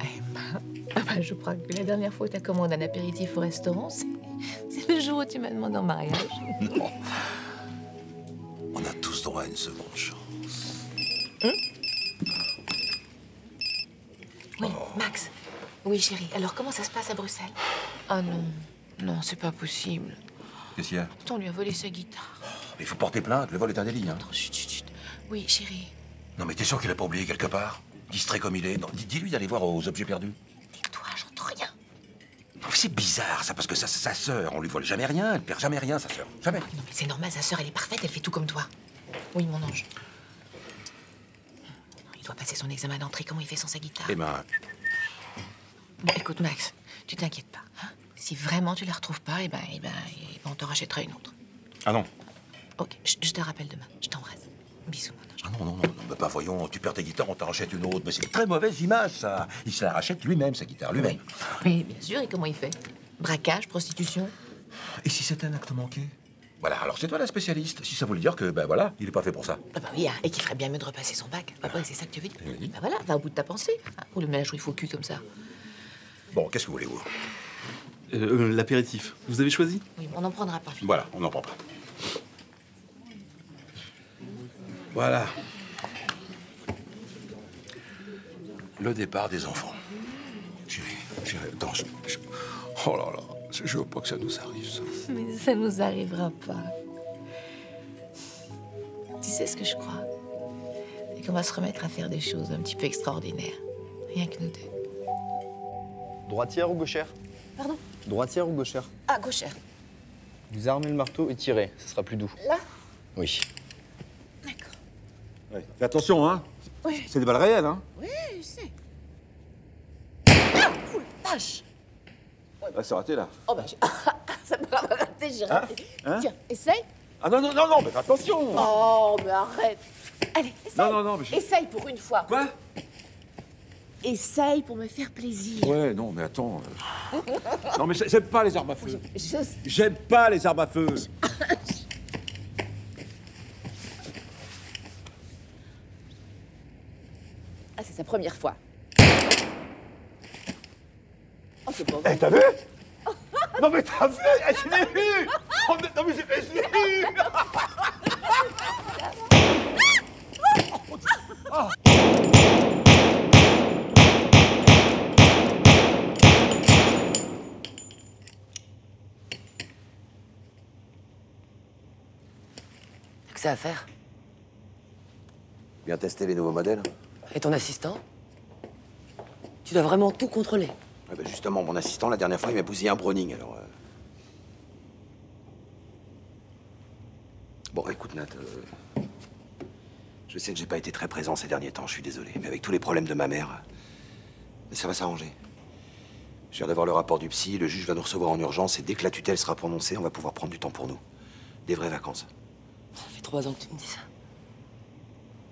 Je crois que la dernière fois où tu as commandé un apéritif au restaurant, c'est le jour où tu m'as demandé en mariage. Non. On a tous droit à une seconde chance. Oui, Max. Oui, chérie. Alors, comment ça se passe à Bruxelles? Oh non. Non, c'est pas possible. Qu'est-ce qu'il y a? On lui a volé sa guitare. Il faut porter plainte, le vol est un délit, hein. Chut, chut, chut. Oui, chérie. Non, mais t'es sûr qu'il a pas oublié quelque part? Distrait comme il est. Non, dis-lui d'aller voir aux objets perdus. Tais-toi, j'entends rien. Non, c'est bizarre, ça, parce que sa sœur, on lui vole jamais rien, elle perd jamais rien, sa sœur. Jamais. Non, mais c'est normal, sa sœur, elle est parfaite, elle fait tout comme toi. Oui, mon ange. Il doit passer son examen d'entrée, comment il fait sans sa guitare? Eh ben... Bon, écoute, Max, tu t'inquiètes pas. Hein, si vraiment tu la retrouves pas, on t'en rachètera une autre. Ah non. Ok, je te rappelle demain. Je t'embrasse. Bisous, mon ange. Ah non, bah voyons, tu perds ta guitare, on t'en rachète une autre. Mais c'est une très mauvaise image, ça. Il se la rachète lui-même, sa guitare, lui-même. Oui, bien sûr, et comment il fait? Braquage, prostitution? Et si c'était un acte manqué? Voilà, alors c'est toi la spécialiste. Si ça voulait dire que, ben voilà, il est pas fait pour ça. Ah bah oui, hein, et qu'il ferait bien mieux de repasser son bac. Bah ouais, c'est ça que tu veux dire? Oui. Bah voilà, va au bout de ta pensée. Hein, pour le ménage où il faut cul comme ça. Bon, qu'est-ce que voulez-vous? L'apéritif. Vous avez choisi? Oui, on n'en prendra pas. Voilà, on n'en prend pas. Voilà. Le départ des enfants. Chérie, attends, oh là là, je veux pas que ça nous arrive, ça. Mais ça nous arrivera pas. Tu sais ce que je crois? C'est qu'on va se remettre à faire des choses un petit peu extraordinaires. Rien que nous deux. Droitière ou gauchère? Pardon? Droitière ou gauchère? Ah, gauchère. Vous armez le marteau et tirez, ce sera plus doux. Là? Oui. Ouais. Fais attention, hein. Oui. C'est des balles réelles, hein. Oui, je sais. Ah, oh, la vache! Ah, c'est raté, là. Oh, bah, ça peut avoir raté, j'ai raté. Hein? Tiens, essaye. Ah non, mais fais attention. Oh, mais arrête. Allez, essaye. Non, mais... Essaye pour une fois. Quoi? Essaye pour me faire plaisir. Ouais, non, mais attends. Non, mais j'aime pas les armes à feu. Je... J'aime pas les armes à feu. Ah, c'est sa première fois. Oh, c'est pas Eh, vrai. t'as vu? Non, mais t'as vu? Eh, je l'ai vu. Oh, mais, non, mais je l'ai vu. Oh. T'as que ça à faire. Bien tester les nouveaux modèles. Et ton assistant? Tu dois vraiment tout contrôler. Ah ben justement, mon assistant, la dernière fois, il m'a bousillé un Browning, alors... Bon, écoute, Nat, je sais que j'ai pas été très présent ces derniers temps, je suis désolé. Mais avec tous les problèmes de ma mère, ça va s'arranger. Je viens d'avoir le rapport du psy, le juge va nous recevoir en urgence, et dès que la tutelle sera prononcée, on va pouvoir prendre du temps pour nous. Des vraies vacances. Ça fait 3 ans que tu me dis ça.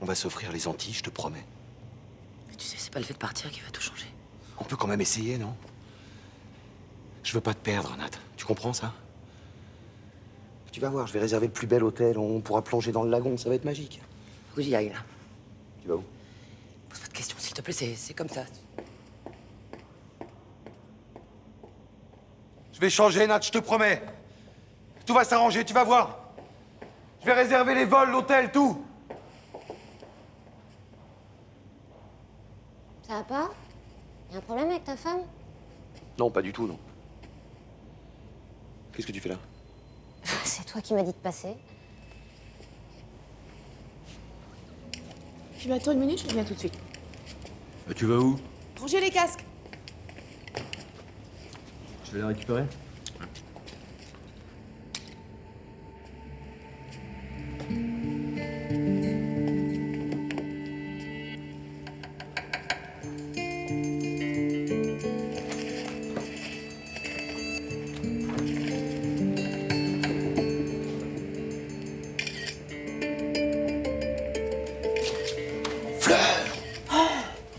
On va s'offrir les Antilles, je te promets. Mais tu sais, c'est pas le fait de partir qui va tout changer. On peut quand même essayer, non? Je veux pas te perdre, Nat. Tu comprends ça? Tu vas voir, je vais réserver le plus bel hôtel, on pourra plonger dans le lagon, ça va être magique. Faut que j'y aille, là. Tu vas où? Pose pas de questions, s'il te plaît, c'est comme ça. Je vais changer, Nat, je te promets. Tout va s'arranger, tu vas voir. Je vais réserver les vols, l'hôtel, tout. Ça va pas? Y'a un problème avec ta femme? Non, pas du tout, non. Qu'est-ce que tu fais là? C'est toi qui m'as dit de passer. Tu m'attends une minute, je reviens tout de suite. Tu vas où? Rangez les casques. Je vais les récupérer.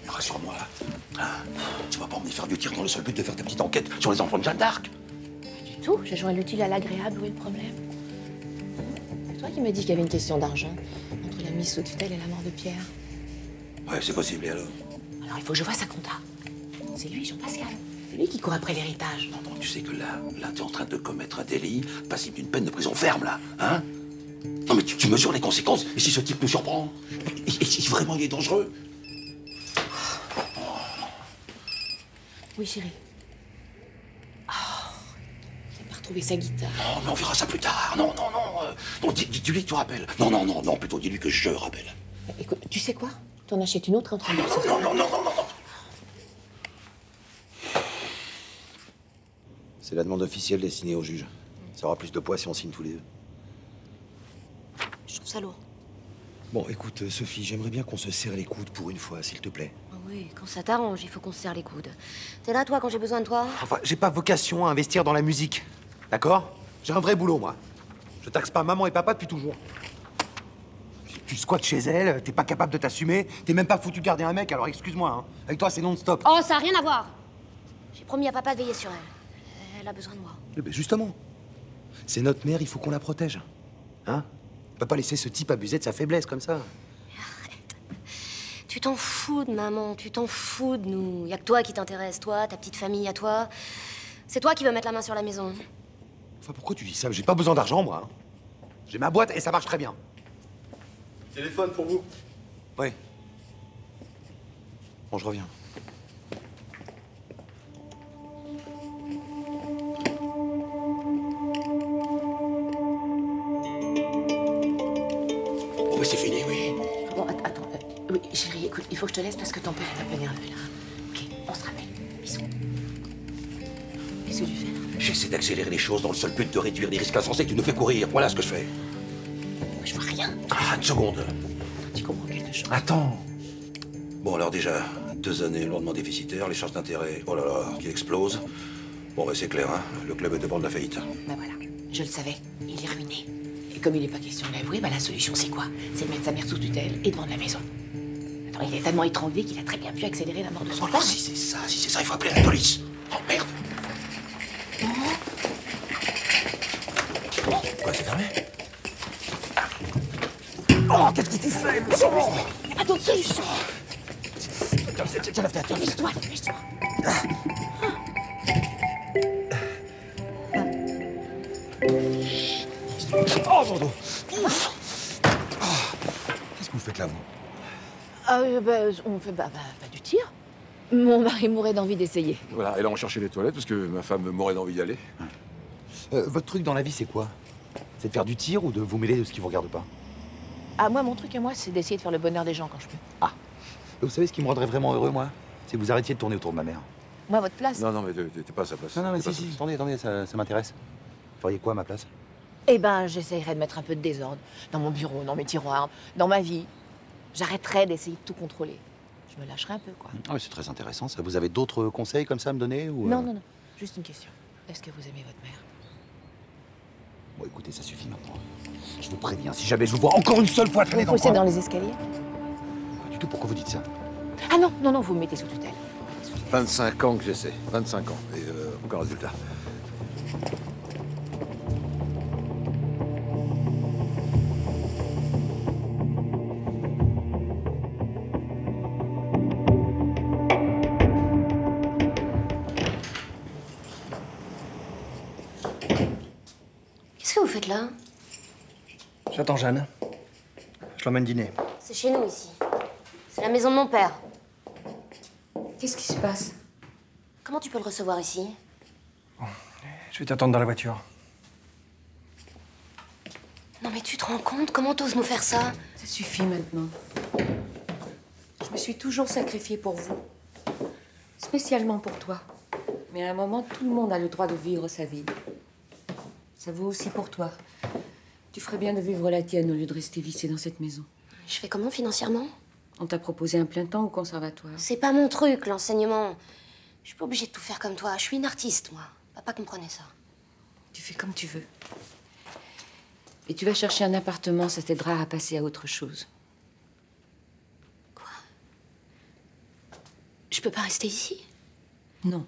Rassure-moi. Tu vas pas emmener faire du tir dans le seul but de faire ta petite enquête sur les enfants de Jeanne d'Arc. Du tout, j'ai joint l'utile à l'agréable, où est le problème? C'est toi qui m'as dit qu'il y avait une question d'argent entre la mise sous tutelle et la mort de Pierre. Ouais, c'est possible, et alors? Alors il faut que je voie sa compta. C'est lui, Jean-Pascal. C'est lui qui court après l'héritage. Non, tu sais que là, t'es en train de commettre un délit passible d'une peine de prison ferme, là, hein? Non, mais tu mesures les conséquences, et si ce type nous surprend? Et si vraiment il est dangereux? Oui, chérie. Oh, il n'a pas retrouvé sa guitare. Non, mais on verra ça plus tard. Non. Non, dis-lui que tu rappelles. Non, plutôt dis-lui que je rappelle. Écoute, tu sais quoi? T'en achètes une autre entre nous. Non. C'est la demande officielle destinée au juge. Ça aura plus de poids si on signe tous les deux. Je trouve ça lourd. Bon, écoute, Sophie, j'aimerais bien qu'on se serre les coudes pour une fois, s'il te plaît. Ah oui, quand ça t'arrange, il faut qu'on se serre les coudes. T'es là, toi, quand j'ai besoin de toi? Enfin, j'ai pas vocation à investir dans la musique. D'accord? J'ai un vrai boulot, moi. Je taxe pas maman et papa depuis toujours. Tu squattes chez elle, t'es pas capable de t'assumer, t'es même pas foutu garder un mec, alors excuse-moi, hein. Avec toi, c'est non-stop. Oh, ça a rien à voir. J'ai promis à papa de veiller sur elle. Elle a besoin de moi. Eh ben, justement. C'est notre mère, il faut qu'on la protège. Hein? On peut pas laisser ce type abuser de sa faiblesse comme ça. Tu t'en fous de maman, tu t'en fous de nous. Y a que toi qui t'intéresse, toi, ta petite famille à toi. C'est toi qui veux mettre la main sur la maison. Enfin, pourquoi tu dis ça? J'ai pas besoin d'argent, moi. Hein. J'ai ma boîte et ça marche très bien. Téléphone pour vous. Oui. Bon, je reviens. Oh, mais c'est fini, oui. Bon, attends. Oui, chérie, écoute, il faut que je te laisse parce que ton père est un peu nerveux, là. Ok, on se rappelle. Bisous. Qu'est-ce que tu fais, là? J'essaie d'accélérer les choses dans le seul but de réduire les risques insensés que tu nous fais courir. Voilà ce que je fais. Je vois rien. Ah, une seconde. Tu comprends quelque chose? Attends. Bon, alors déjà, 2 années lourdement déficitaires, les charges d'intérêt, oh là là, qui explosent. Bon, bah, c'est clair, hein. Le club est au bord de la faillite. Ben voilà, je le savais, il est ruiné. Et comme il n'est pas question de l'avouer, ben la solution c'est quoi? C'est de mettre sa mère sous tutelle et de vendre la maison. Attends, il est tellement étranglé qu'il a très bien pu accélérer la mort de son père. Si c'est ça, il faut appeler la police. Oh merde. Quoi, c'est fermé? Oh, qu'est-ce que tu fais? Il n'y a pas d'autre solution. Tiens la fenêtre, Dépêche-toi, dépêche-toi. Oh, mon dos. Ouf. Qu'est-ce que vous faites là, vous? On fait pas du tir. Mon mari mourrait d'envie d'essayer. Voilà, et là on cherchait les toilettes parce que ma femme m'aurait d'envie d'y aller. Votre truc dans la vie, c'est quoi? C'est de faire du tir ou de vous mêler de ce qui vous regarde pas? Ah, moi, mon truc à moi, c'est d'essayer de faire le bonheur des gens quand je peux. Ah. Vous savez ce qui me rendrait vraiment heureux, moi? C'est que vous arrêtiez de tourner autour de ma mère. Moi, à votre place? Non, mais t'es pas à sa place. Non, mais T'es pas si, à sa attendez, ça m'intéresse. Vous feriez quoi à ma place? Eh ben, j'essayerais de mettre un peu de désordre dans mon bureau, dans mes tiroirs, dans ma vie. J'arrêterais d'essayer de tout contrôler. Je me lâcherais un peu, quoi. Ah oui, c'est très intéressant, ça. Vous avez d'autres conseils comme ça à me donner ou Non. Juste une question. Est-ce que vous aimez votre mère? Bon, écoutez, ça suffit maintenant. Je vous préviens, si jamais je vous vois encore une seule fois traîner Vous dans le poussez coin... dans les escaliers? Pas du tout, pourquoi vous dites ça? Ah non, vous me mettez sous tutelle. 25 ans que j'essaie. 25 ans. Et aucun résultat. Qu'est-ce que vous faites là? J'attends Jeanne. Je l'emmène dîner. C'est chez nous, ici. C'est la maison de mon père. Qu'est-ce qui se passe? Comment tu peux le recevoir ici? Je vais t'attendre dans la voiture. Non mais tu te rends compte? Comment t'oses nous faire ça? Ça suffit maintenant. Je me suis toujours sacrifiée pour vous. Spécialement pour toi. Mais à un moment, tout le monde a le droit de vivre sa vie. Ça vaut aussi pour toi. Tu ferais bien de vivre la tienne au lieu de rester vissée dans cette maison. Je fais comment financièrement? On t'a proposé un plein temps au conservatoire. C'est pas mon truc, l'enseignement. Je suis pas obligée de tout faire comme toi. Je suis une artiste, moi. Papa comprenait ça. Tu fais comme tu veux. Et tu vas chercher un appartement, ça t'aidera à passer à autre chose. Quoi? Je peux pas rester ici? Non.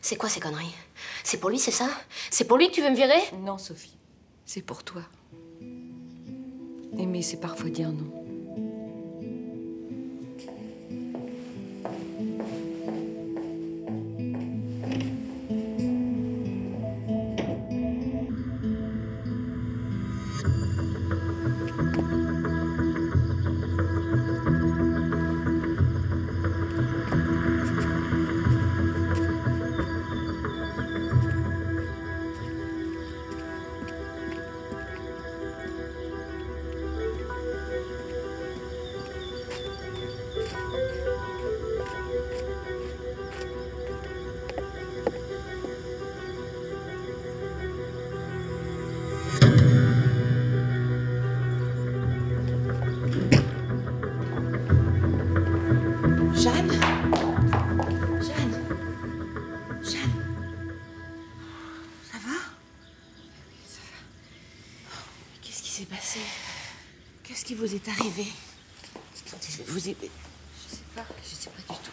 C'est quoi ces conneries? C'est pour lui, c'est ça? C'est pour lui que tu veux me virer? Non, Sophie. C'est pour toi. Aimer, c'est parfois dire non. Jeanne? Jeanne? Jeanne? Ça va? Oui, ça va. Qu'est-ce qui s'est passé? Qu'est-ce qui vous est arrivé? Attendez, je vais vous aider. Je sais pas du tout.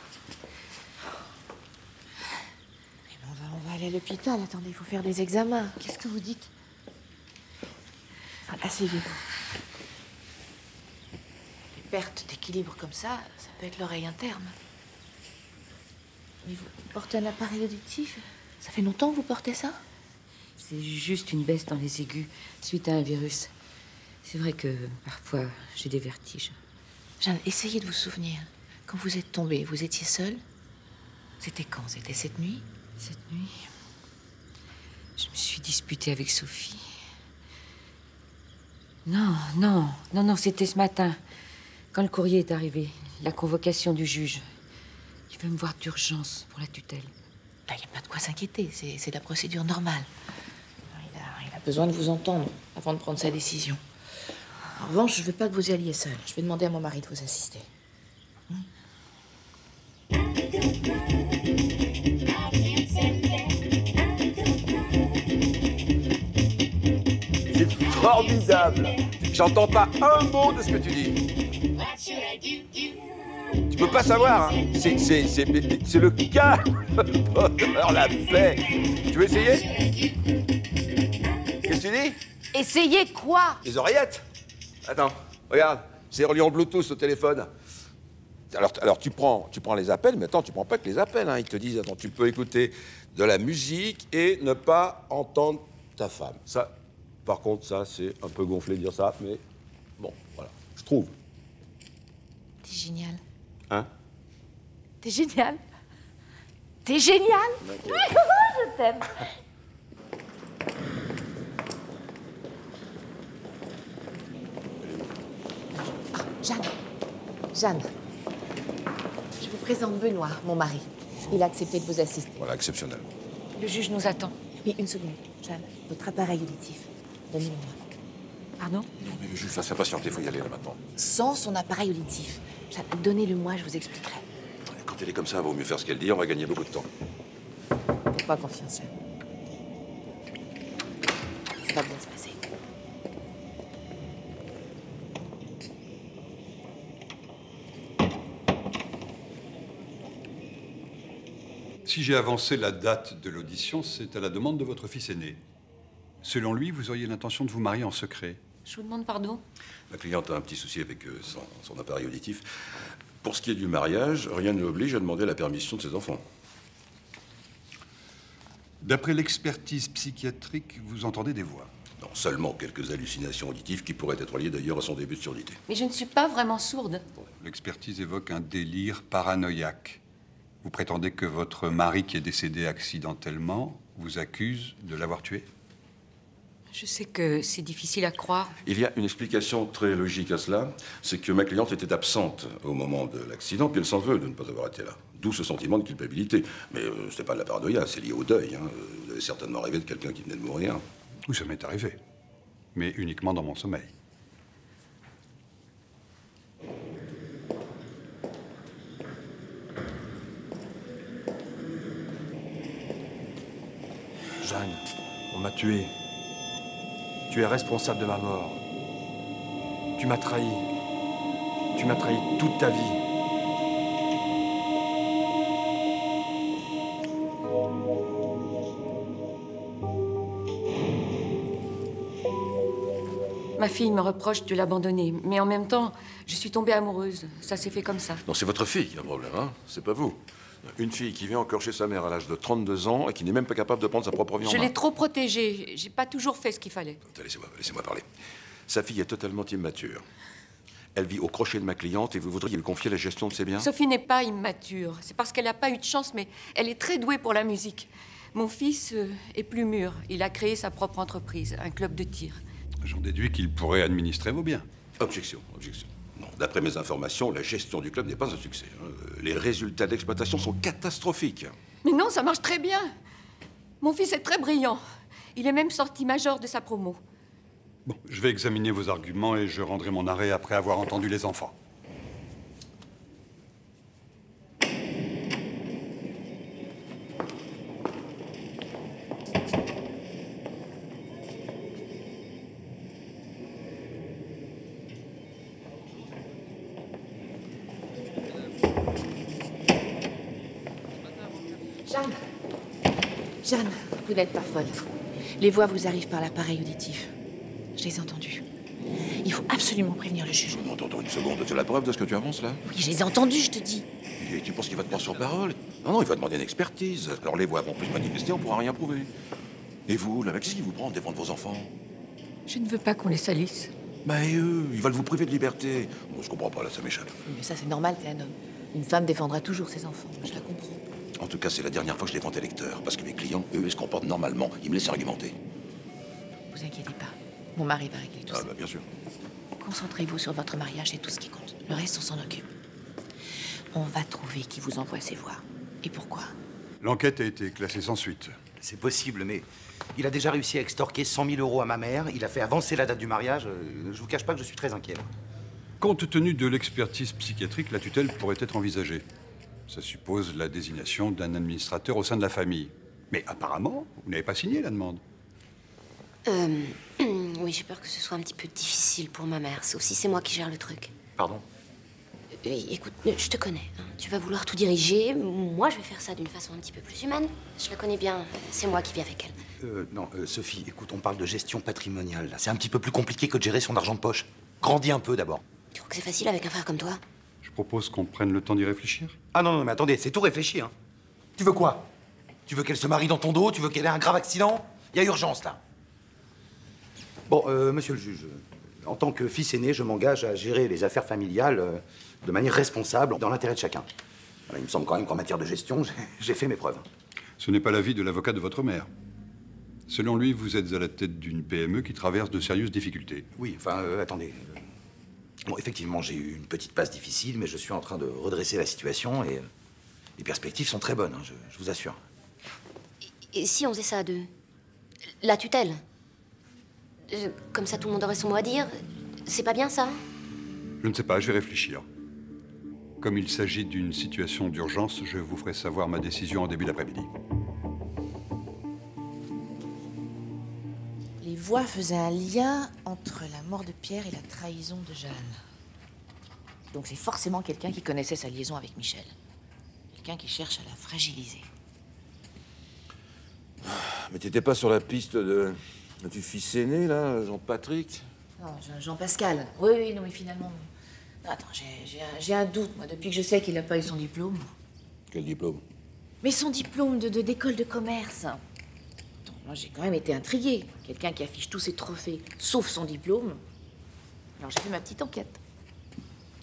Eh ben, on va aller à l'hôpital. Attendez, il faut faire des examens. Qu'est-ce que vous dites? Asseyez-vous. Des pertes d'équilibre comme ça peut être l'oreille interne. Mais vous portez un appareil auditif? Ça fait longtemps que vous portez ça? C'est juste une baisse dans les aigus suite à un virus. C'est vrai que parfois j'ai des vertiges. Jeanne, essayez de vous souvenir. Quand vous êtes tombée, vous étiez seule? C'était quand? C'était cette nuit? Cette nuit, je me suis disputée avec Sophie. Non, c'était ce matin. Quand le courrier est arrivé, la convocation du juge. Il veut me voir d'urgence pour la tutelle. Là, il n'y a pas de quoi s'inquiéter. C'est la procédure normale. Il a besoin de vous entendre avant de prendre sa décision. En revanche, je ne veux pas que vous y alliez seul. Je vais demander à mon mari de vous assister. C'est formidable. J'entends pas un mot de ce que tu dis. Tu peux pas savoir, hein. C'est le calme, le bonheur, la paix. Tu veux essayer? Qu'est-ce que tu dis? Essayez quoi? Les oreillettes. Attends, regarde, c'est relié en Bluetooth au téléphone. Alors tu prends les appels, mais attends, tu prends pas que les appels, hein. Ils te disent, attends, tu peux écouter de la musique et ne pas entendre ta femme. Ça, par contre, ça, c'est un peu gonflé de dire ça, mais bon, voilà, je trouve. T'es génial. Hein? T'es génial. T'es génial. Je t'aime. Ah, Jeanne. Je vous présente Benoît, mon mari. Il a accepté de vous assister. Voilà, exceptionnel. Le juge nous attend. Oui, une seconde. Jeanne, votre appareil auditif. Donnez-le-moi. Pardon? Non, mais le juge va s'impatienter, il faut y aller là maintenant. Sans son appareil auditif. Jeanne, donnez-le-moi, je vous expliquerai. Quand elle est comme ça, vaut mieux faire ce qu'elle dit, on va gagner beaucoup de temps. Faites-moi confiance, Jeanne. Ça va bien se passer. Si j'ai avancé la date de l'audition, c'est à la demande de votre fils aîné. Selon lui, vous auriez l'intention de vous marier en secret. Je vous demande pardon? La cliente a un petit souci avec son appareil auditif. Pour ce qui est du mariage, rien ne l'oblige à demander la permission de ses enfants. D'après l'expertise psychiatrique, vous entendez des voix. Non, seulement quelques hallucinations auditives qui pourraient être liées d'ailleurs à son début de surdité. Mais je ne suis pas vraiment sourde. L'expertise évoque un délire paranoïaque. Vous prétendez que votre mari, qui est décédé accidentellement, vous accuse de l'avoir tué? Je sais que c'est difficile à croire. Il y a une explication très logique à cela, c'est que ma cliente était absente au moment de l'accident, puis elle s'en veut de ne pas avoir été là. D'où ce sentiment de culpabilité. Mais ce n'est pas de la paranoïa, c'est lié au deuil. Hein. Vous avez certainement rêvé de quelqu'un qui venait de mourir. Oui, ça m'est arrivé. Mais uniquement dans mon sommeil. Jeanne, on m'a tué. Tu es responsable de ma mort. Tu m'as trahi. Tu m'as trahi toute ta vie. Ma fille me reproche de l'abandonner, mais en même temps, je suis tombée amoureuse. Ça s'est fait comme ça. Non, c'est votre fille qui a un problème, hein. C'est pas vous. Une fille qui vient encore chez sa mère à l'âge de 32 ans et qui n'est même pas capable de prendre sa propre vie en main. Je l'ai trop protégée. J'ai pas toujours fait ce qu'il fallait. Laissez-moi parler. Sa fille est totalement immature. Elle vit au crochet de ma cliente et vous voudriez lui confier la gestion de ses biens? Sophie n'est pas immature. C'est parce qu'elle n'a pas eu de chance, mais elle est très douée pour la musique. Mon fils est plus mûr. Il a créé sa propre entreprise, un club de tir. J'en déduis qu'il pourrait administrer vos biens. Objection. Non, d'après mes informations, la gestion du club n'est pas un succès. Les résultats d'exploitation sont catastrophiques. Mais non, ça marche très bien. Mon fils est très brillant. Il est même sorti major de sa promo. Bon, je vais examiner vos arguments et je rendrai mon arrêt après avoir entendu les enfants. Jeanne, vous n'êtes pas folle. Les voix vous arrivent par l'appareil auditif. Je les ai entendues. Il faut absolument prévenir le juge. Non, attends une seconde. C'est la preuve de ce que tu avances, là? Oui, je les ai entendues, je te dis. Et tu penses qu'il va te prendre sur parole? Non, il va demander une expertise. Alors les voix vont plus se manifester, on pourra rien prouver. Et vous, là, qu'est-ce qui vous prend de défendre vos enfants? Je ne veux pas qu'on les salisse. Bah, et eux, ils veulent vous priver de liberté. Bon, je comprends pas, là, ça m'échappe. Oui, mais ça, c'est normal, t'es un homme. Une femme défendra toujours ses enfants. Je la comprends. En tout cas, c'est la dernière fois que je défends tes lecteurs. Parce que mes clients, eux, ils se comportent normalement. Ils me laissent argumenter. Vous inquiétez pas. Mon mari va régler tout ça. Ah, bah, bien sûr. Concentrez-vous sur votre mariage, c'est tout ce qui compte. Le reste, on s'en occupe. On va trouver qui vous envoie ces voix. Et pourquoi? L'enquête a été classée sans suite. C'est possible, mais il a déjà réussi à extorquer 100 000 € à ma mère. Il a fait avancer la date du mariage. Je vous cache pas que je suis très inquiet. Compte tenu de l'expertise psychiatrique, la tutelle pourrait être envisagée. Ça suppose la désignation d'un administrateur au sein de la famille. Mais apparemment, vous n'avez pas signé la demande. Oui, j'ai peur que ce soit un petit peu difficile pour ma mère, sauf si c'est moi qui gère le truc. Pardon? Écoute, je te connais. Hein. Tu vas vouloir tout diriger. Moi, je vais faire ça d'une façon un petit peu plus humaine. Je la connais bien. C'est moi qui vis avec elle. Non, Sophie, écoute, on parle de gestion patrimoniale. C'est un petit peu plus compliqué que de gérer son argent de poche. Grandis un peu d'abord. Tu crois que c'est facile avec un frère comme toi? Je propose qu'on prenne le temps d'y réfléchir. Ah non, mais attendez, c'est tout réfléchi, hein. Tu veux quoi? Tu veux qu'elle se marie dans ton dos? Tu veux qu'elle ait un grave accident? Il y a urgence, là. Bon, monsieur le juge, en tant que fils aîné, je m'engage à gérer les affaires familiales de manière responsable, dans l'intérêt de chacun. Voilà, il me semble quand même qu'en matière de gestion, j'ai fait mes preuves. Ce n'est pas l'avis de l'avocat de votre mère. Selon lui, vous êtes à la tête d'une PME qui traverse de sérieuses difficultés. Oui, enfin, attendez. Bon, effectivement, j'ai eu une petite passe difficile, mais je suis en train de redresser la situation et les perspectives sont très bonnes, hein, je vous assure. Et si on faisait ça à deux? La tutelle? Comme ça, tout le monde aurait son mot à dire. C'est pas bien, ça? Je ne sais pas, je vais réfléchir. Comme il s'agit d'une situation d'urgence, je vous ferai savoir ma décision en début d'après-midi. Les voix faisaient un lien entre la mort de Pierre et la trahison de Jeanne. Donc c'est forcément quelqu'un qui connaissait sa liaison avec Michel. Quelqu'un qui cherche à la fragiliser. Mais t'étais pas sur la piste du fils aîné, là, Jean-Patrick? Non, Jean-Pascal. Oui, non, mais finalement... Non, attends, j'ai un doute, moi, depuis que je sais qu'il n'a pas eu son diplôme. Quel diplôme? Mais son diplôme d'école de commerce. Attends, moi, j'ai quand même été intriguée. Quelqu'un qui affiche tous ses trophées, sauf son diplôme. Alors, j'ai fait ma petite enquête.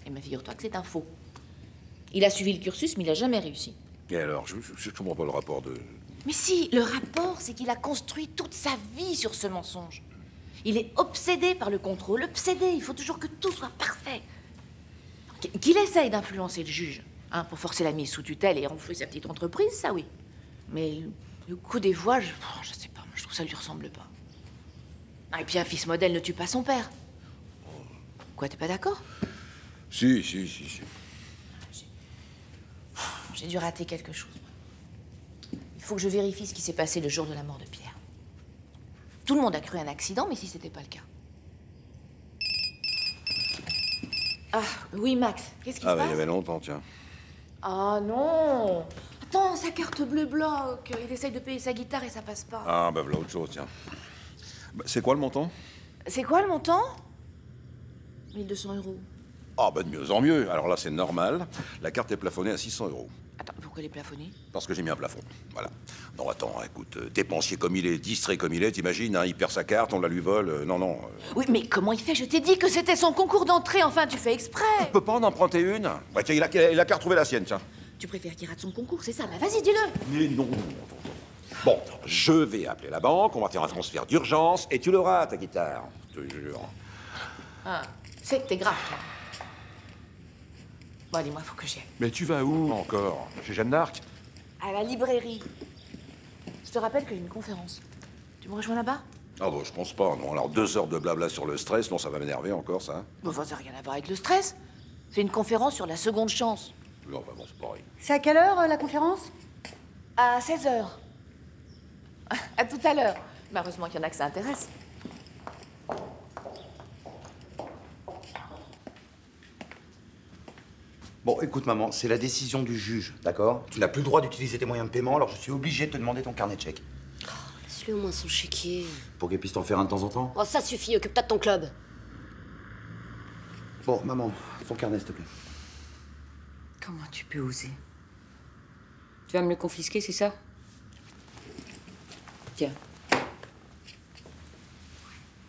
Et ma figure-toi que c'est un faux. Il a suivi le cursus, mais il n'a jamais réussi. Et alors, je comprends pas le rapport de... Mais si, le rapport, c'est qu'il a construit toute sa vie sur ce mensonge. Il est obsédé par le contrôle, obsédé. Il faut toujours que tout soit parfait. Qu'il essaye d'influencer le juge, hein, pour forcer la mise sous tutelle et enfouir sa petite entreprise, ça oui. Mais le coup des voix, je sais pas, moi, je trouve que ça lui ressemble pas. Ah, et puis un fils modèle ne tue pas son père. Quoi, t'es pas d'accord? Si. J'ai dû rater quelque chose. Il faut que je vérifie ce qui s'est passé le jour de la mort de Pierre. Tout le monde a cru un accident, mais si c'était pas le cas. Ah, oui, Max, qu'est-ce qui se Ah, bah, passe? il y avait longtemps, tiens. Ah non! Attends, sa carte bleue bloque. Il essaye de payer sa guitare et ça passe pas. Ah, bah, voilà autre chose, tiens. Bah, c'est quoi le montant? C'est quoi le montant? 1200 €. Ah, bah, de mieux en mieux. Alors là, c'est normal. La carte est plafonnée à 600 €. Attends, pourquoi elle est plafonnée? Parce que j'ai mis un plafond. Voilà. Non, attends, écoute, dépensier comme il est, distrait comme il est, t'imagines, hein, il perd sa carte, on la lui vole. Non. Oui, mais comment il fait? Je t'ai dit que c'était son concours d'entrée, enfin, tu fais exprès. Il peut pas en emprunter une? Ouais, tiens, il a qu'à retrouver la sienne, tiens. Tu préfères qu'il rate son concours, c'est ça? Bah vas-y, dis-le. Mais non. Bon, je vais appeler la banque, on va faire un transfert d'urgence, et tu l'auras, ta guitare. Je te jure. Ah, c'est que t'es grave, toi. Bon, dis-moi, faut que j'y aille. Mais tu vas où encore? Chez Jeanne d'Arc? À la librairie. Je te rappelle que j'ai une conférence. Tu me rejoins là-bas? Ah bon, je pense pas, non. Alors 2 heures de blabla sur le stress, non, ça va m'énerver encore, ça. Bon, enfin, ça n'a rien à voir avec le stress. C'est une conférence sur la seconde chance. Non, bah bon, c'est pareil. C'est à quelle heure, la conférence? À 16h. À tout à l'heure. Bah, heureusement qu'il y en a que ça intéresse. Bon, écoute, maman, c'est la décision du juge, d'accord? Tu n'as plus le droit d'utiliser tes moyens de paiement, alors je suis obligé de te demander ton carnet de chèques. Laisse-lui au moins son chéquier. Pour qu'elle puisse t'en faire un de temps en temps. Oh, ça suffit, occupe-toi de ton club. Bon, maman, ton carnet, s'il te plaît. Comment tu peux oser? Tu vas me le confisquer, c'est ça? Tiens.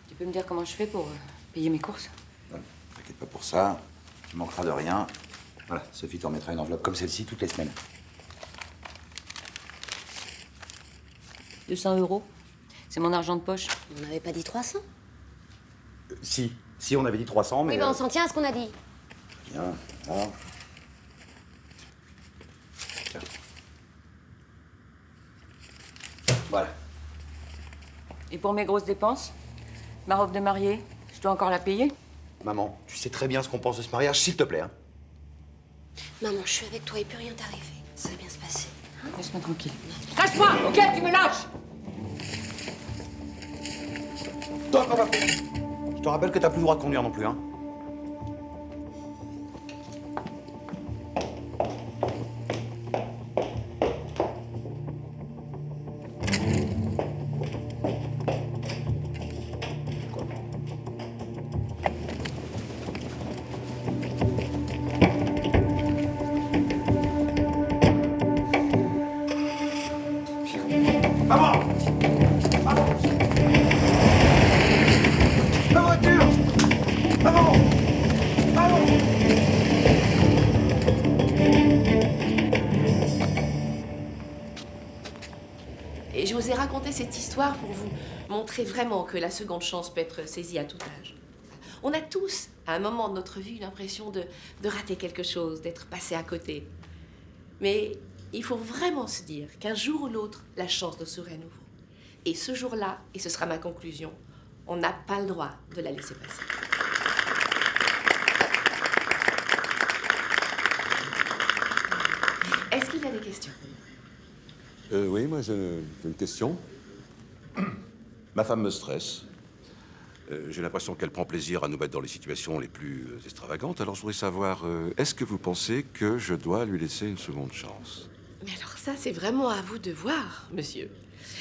Tu peux me dire comment je fais pour payer mes courses? Non, t'inquiète pas pour ça. Tu manqueras de rien. Voilà, Sophie t'en mettra une enveloppe comme celle-ci toutes les semaines. 200 €. C'est mon argent de poche. On n'avait pas dit 300? Si, on avait dit 300, mais... Oui, ben on s'en tient à ce qu'on a dit. Bien, voilà. Tiens. Voilà. Et pour mes grosses dépenses? Ma robe de mariée, je dois encore la payer? Maman, tu sais très bien ce qu'on pense de ce mariage, s'il te plaît. Hein. Maman, je suis avec toi, il peut rien t'arriver. Ça va bien se passer. Laisse-moi tranquille. Lâche-moi, ok? Tu me lâches! Toi, papa. Je te rappelle que t'as plus le droit de conduire non plus, hein. Et je vous ai raconté cette histoire pour vous montrer vraiment que la seconde chance peut être saisie à tout âge. On a tous, à un moment de notre vie, l'impression de rater quelque chose, d'être passé à côté. Mais il faut vraiment se dire qu'un jour ou l'autre, la chance nous sourit à nouveau. Et ce jour-là, et ce sera ma conclusion, on n'a pas le droit de la laisser passer. Est-ce qu'il y a des questions? Oui, moi j'ai une question. Ma femme me stresse. J'ai l'impression qu'elle prend plaisir à nous mettre dans les situations les plus extravagantes. Alors je voudrais savoir, est-ce que vous pensez que je dois lui laisser une seconde chance? Mais alors ça, c'est vraiment à vous de voir, monsieur.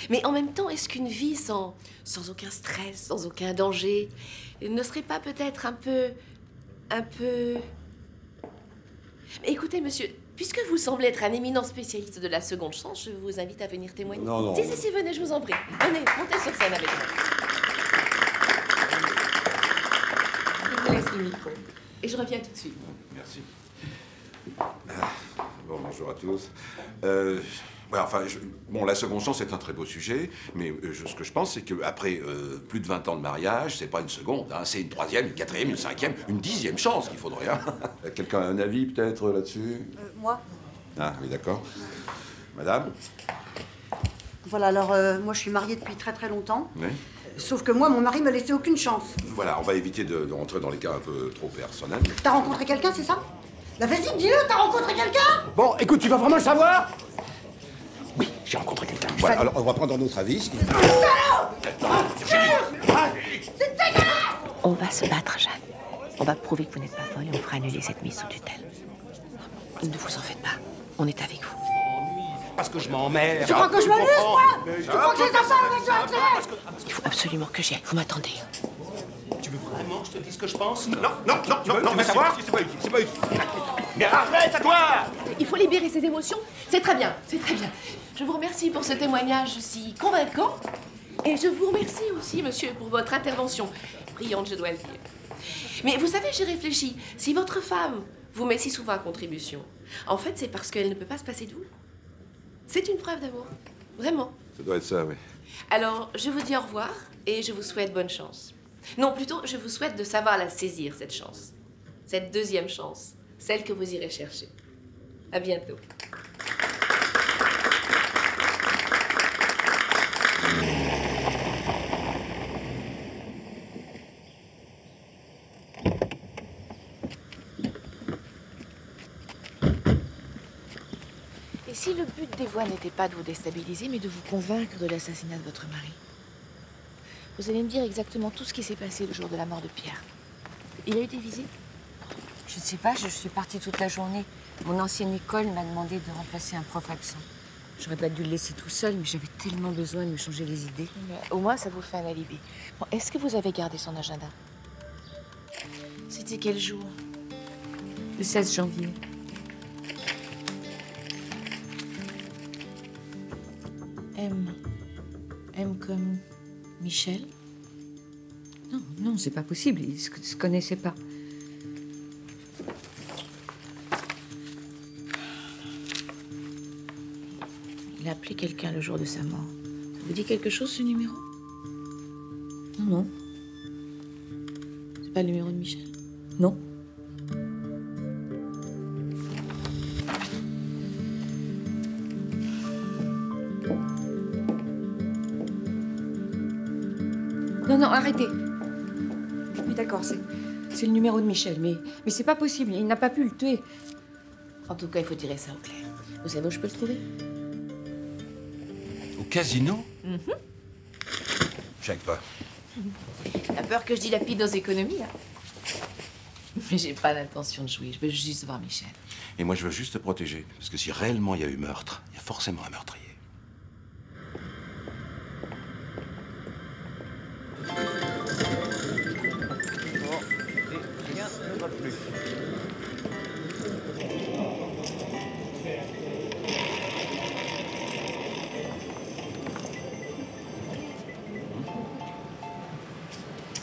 Mais en même temps, est-ce qu'une vie sans aucun stress, sans aucun danger, ne serait pas peut-être un peu... Mais écoutez, monsieur, puisque vous semblez être un éminent spécialiste de la seconde chance, je vous invite à venir témoigner. Non. Si, venez, je vous en prie. Venez, montez sur scène avec moi. Je vous laisse le micro. Et je reviens tout de suite. Merci. Bon, bonjour à tous. Ouais, enfin, bon, la seconde chance est un très beau sujet, mais ce que je pense, c'est qu'après plus de 20 ans de mariage, c'est pas une seconde, hein, c'est une troisième, une quatrième, une cinquième, une 10e chance qu'il faudrait. Hein. Quelqu'un a un avis peut-être là-dessus? Moi? Ah oui, d'accord. Madame? Voilà, alors moi je suis mariée depuis très très longtemps. Oui. Sauf que moi, mon mari me laissait aucune chance. Voilà, on va éviter de rentrer dans les cas un peu trop personnels. T'as rencontré quelqu'un, c'est ça? Bah vas-y, dis-le, t'as rencontré quelqu'un? Bon, écoute, tu vas vraiment le savoir? Oui, j'ai rencontré quelqu'un. Voilà, alors on va prendre notre avis. On va se battre, Jeanne. On va prouver que vous n'êtes pas folle et on fera annuler cette mise sous tutelle. Ne vous en faites pas. On est avec vous. Parce que je m'emmerde. Tu crois que je m'amuse, moi? Tu crois que les affaires vont être claires? Il faut absolument que j'y aille. Vous m'attendez. Tu veux vraiment que je te dise ce que je pense? Non, mais savoir? C'est pas utile, c'est pas utile. Mais arrête, à toi! Il faut libérer ses émotions. C'est très bien, c'est très bien. Je vous remercie pour ce témoignage si convaincant. Et je vous remercie aussi, monsieur, pour votre intervention. Brillante, je dois le dire. Mais vous savez, j'ai réfléchi. Si votre femme vous met si souvent à contribution, en fait, c'est parce qu'elle ne peut pas se passer de vous. C'est une preuve d'amour. Vraiment. Ça doit être ça, oui. Alors, je vous dis au revoir et je vous souhaite bonne chance. Non, plutôt, je vous souhaite de savoir la saisir, cette chance. Cette deuxième chance. Celle que vous irez chercher. À bientôt. Et si le but des voix n'était pas de vous déstabiliser, mais de vous convaincre de l'assassinat de votre mari? Vous allez me dire exactement tout ce qui s'est passé le jour de la mort de Pierre. Il a eu des visites? Je ne sais pas, je suis partie toute la journée. Mon ancienne école m'a demandé de remplacer un prof absent. J'aurais pas dû le laisser tout seul, mais j'avais tellement besoin de me changer les idées. Mais au moins, ça vous fait un alibi. Bon, est-ce que vous avez gardé son agenda? C'était quel jour? Le 16 janvier. M comme Michel? Non, non, c'est pas possible. Ils se connaissaient pas. Il a appelé quelqu'un le jour de sa mort. Ça vous dit quelque chose, ce numéro? Non, non. C'est pas le numéro de Michel? Non. Non, non, arrêtez. Oui, d'accord, c'est le numéro de Michel, mais c'est pas possible. Il n'a pas pu le tuer. En tout cas, il faut tirer ça au clair. Vous savez où je peux le trouver? Au casino? Je sais pas. T'as peur que je dilapide nos économies, hein? Mais j'ai pas l'intention de jouer. Je veux juste voir Michel. Et moi, je veux juste te protéger. Parce que si réellement il y a eu meurtre, il y a forcément un meurtrier. Rien ne va plus.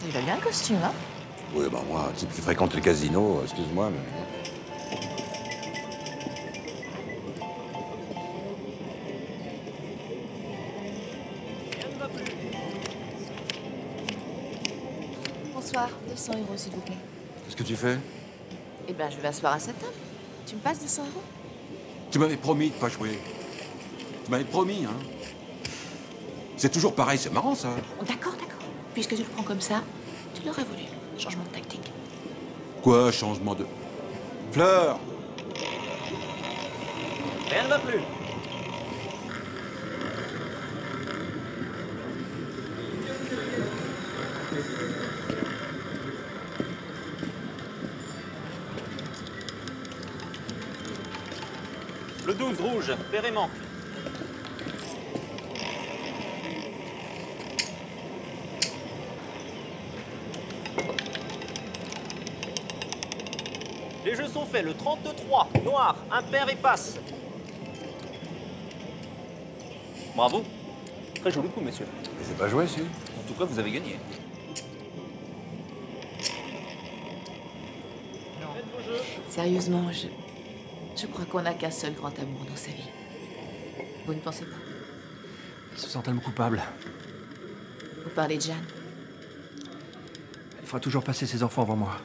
Il va bien le costume, hein? Oui, bah moi, un type qui fréquente les casinos, excuse-moi, mais... Bonsoir, 200 €, s'il vous plaît. Qu'est-ce que tu fais? Eh ben, je vais m'asseoir à sa table. Tu me passes 200 €? Tu m'avais promis de pas jouer. Tu m'avais promis, hein. C'est toujours pareil, c'est marrant, ça. D'accord, d'accord. Puisque tu le prends comme ça, tu l'aurais voulu. Changement de tactique. Quoi, changement de... Fleur! Rien ne va plus. Le 12 rouge, Perret manque. Les jeux sont faits, le 32-3, noir, impair et passe. Bravo. Très joli coup, monsieur. Mais c'est pas joué, si. En tout cas, vous avez gagné. Sérieusement, je crois qu'on n'a qu'un seul grand amour dans sa vie. Vous ne pensez pas? Elle se sent tellement coupable. Vous parlez de Jeanne? Elle fera toujours passer ses enfants avant moi.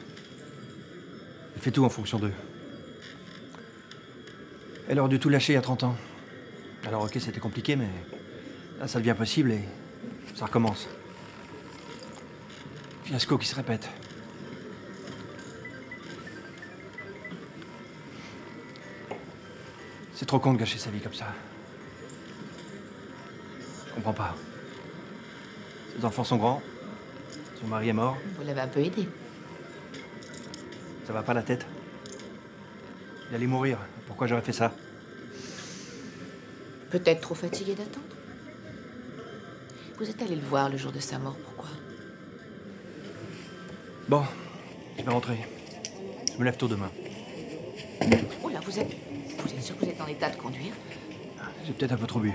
Elle fait tout en fonction d'eux. Elle aurait dû tout lâcher il y a 30 ans. Alors ok, c'était compliqué, mais là, ça devient possible et ça recommence. Fiasco qui se répète. C'est trop con de gâcher sa vie comme ça. Je comprends pas. Ses enfants sont grands. Son mari est mort. Vous l'avez un peu aidé. Ça va pas la tête. Il allait mourir. Pourquoi j'aurais fait ça? Peut-être trop fatigué d'attendre. Vous êtes allé le voir le jour de sa mort, pourquoi? Bon, je vais rentrer. Je me lève tôt demain. Oh là, vous êtes sûr que vous êtes en état de conduire? J'ai peut-être un peu trop bu.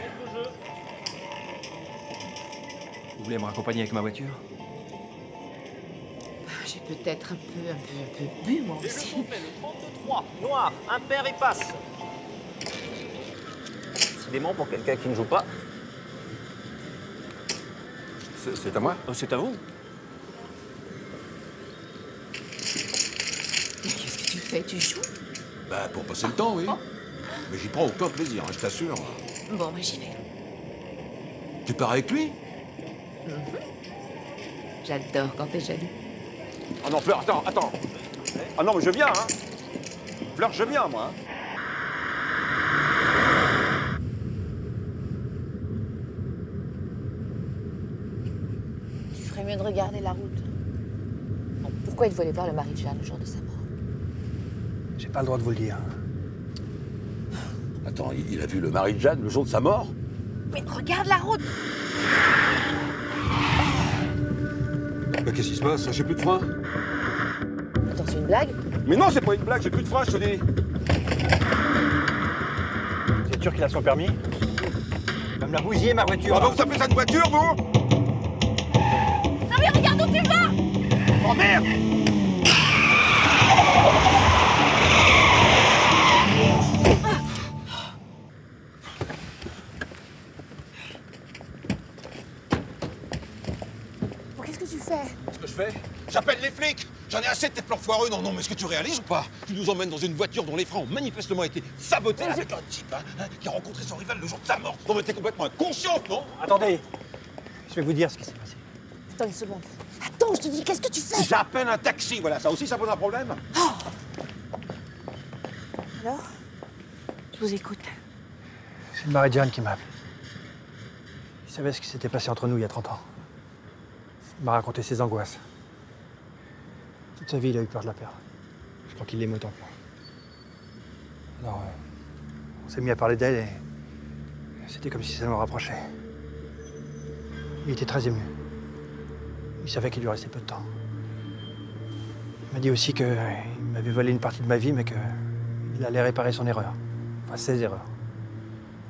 Vous voulez me raccompagner avec ma voiture? J'ai peut-être un peu bu, moi aussi. Le 33, noir, impair et passe. Décidément, pour quelqu'un qui ne joue pas. C'est à moi? C'est à vous. Mais qu'est-ce que tu fais? Tu joues? Bah, pour passer le temps, oui. Mais j'y prends aucun plaisir, hein, je t'assure. Bon, moi j'y vais. Tu pars avec lui? J'adore quand t'es jaloux. Ah non, Fleur, attends. Ah non, mais je viens, hein. Fleur, je viens, moi. Hein. Tu ferais mieux de regarder la route. Bon, pourquoi êtes-vous allé voir le mari de Jeanne le jour de sa mort? J'ai pas le droit de vous le dire. Attends, il a vu le mari de Jeanne le jour de sa mort? Mais regarde la route! Bah, qu'est-ce qui se passe? J'ai plus de frein. Attends, c'est une blague? Mais non, c'est pas une blague, j'ai plus de frein, je te dis. Vous êtes sûr qu'il a son permis? Il va me la bousiller, ma voiture. Ah bah, vous appelez ça une voiture, vous? Non mais regarde où tu vas! Oh merde! Qu'est-ce que tu fais? Ce que je fais? J'appelle les flics! J'en ai assez de tes plans foireux! Non, mais est-ce que tu réalises ou pas? Tu nous emmènes dans une voiture dont les freins ont manifestement été sabotés avec un type qui a rencontré son rival le jour de sa mort! Non, mais t'es complètement inconsciente, non? Attendez, je vais vous dire ce qui s'est passé. Attends une seconde. Attends, je te dis, qu'est-ce que tu fais? J'appelle un taxi, voilà, ça aussi ça pose un problème? Alors? Je vous écoute. C'est le mari de Jeanne qui m'a appelé. Il savait ce qui s'était passé entre nous il y a 30 ans. Il m'a raconté ses angoisses. Toute sa vie, il a eu peur de la perdre. Je crois qu'il l'aimait autant que moi. Alors, on s'est mis à parler d'elle et c'était comme si ça nous rapprochait. Il était très ému. Il savait qu'il lui restait peu de temps. Il m'a dit aussi qu'il m'avait volé une partie de ma vie, mais qu'il allait réparer son erreur. Enfin, ses erreurs.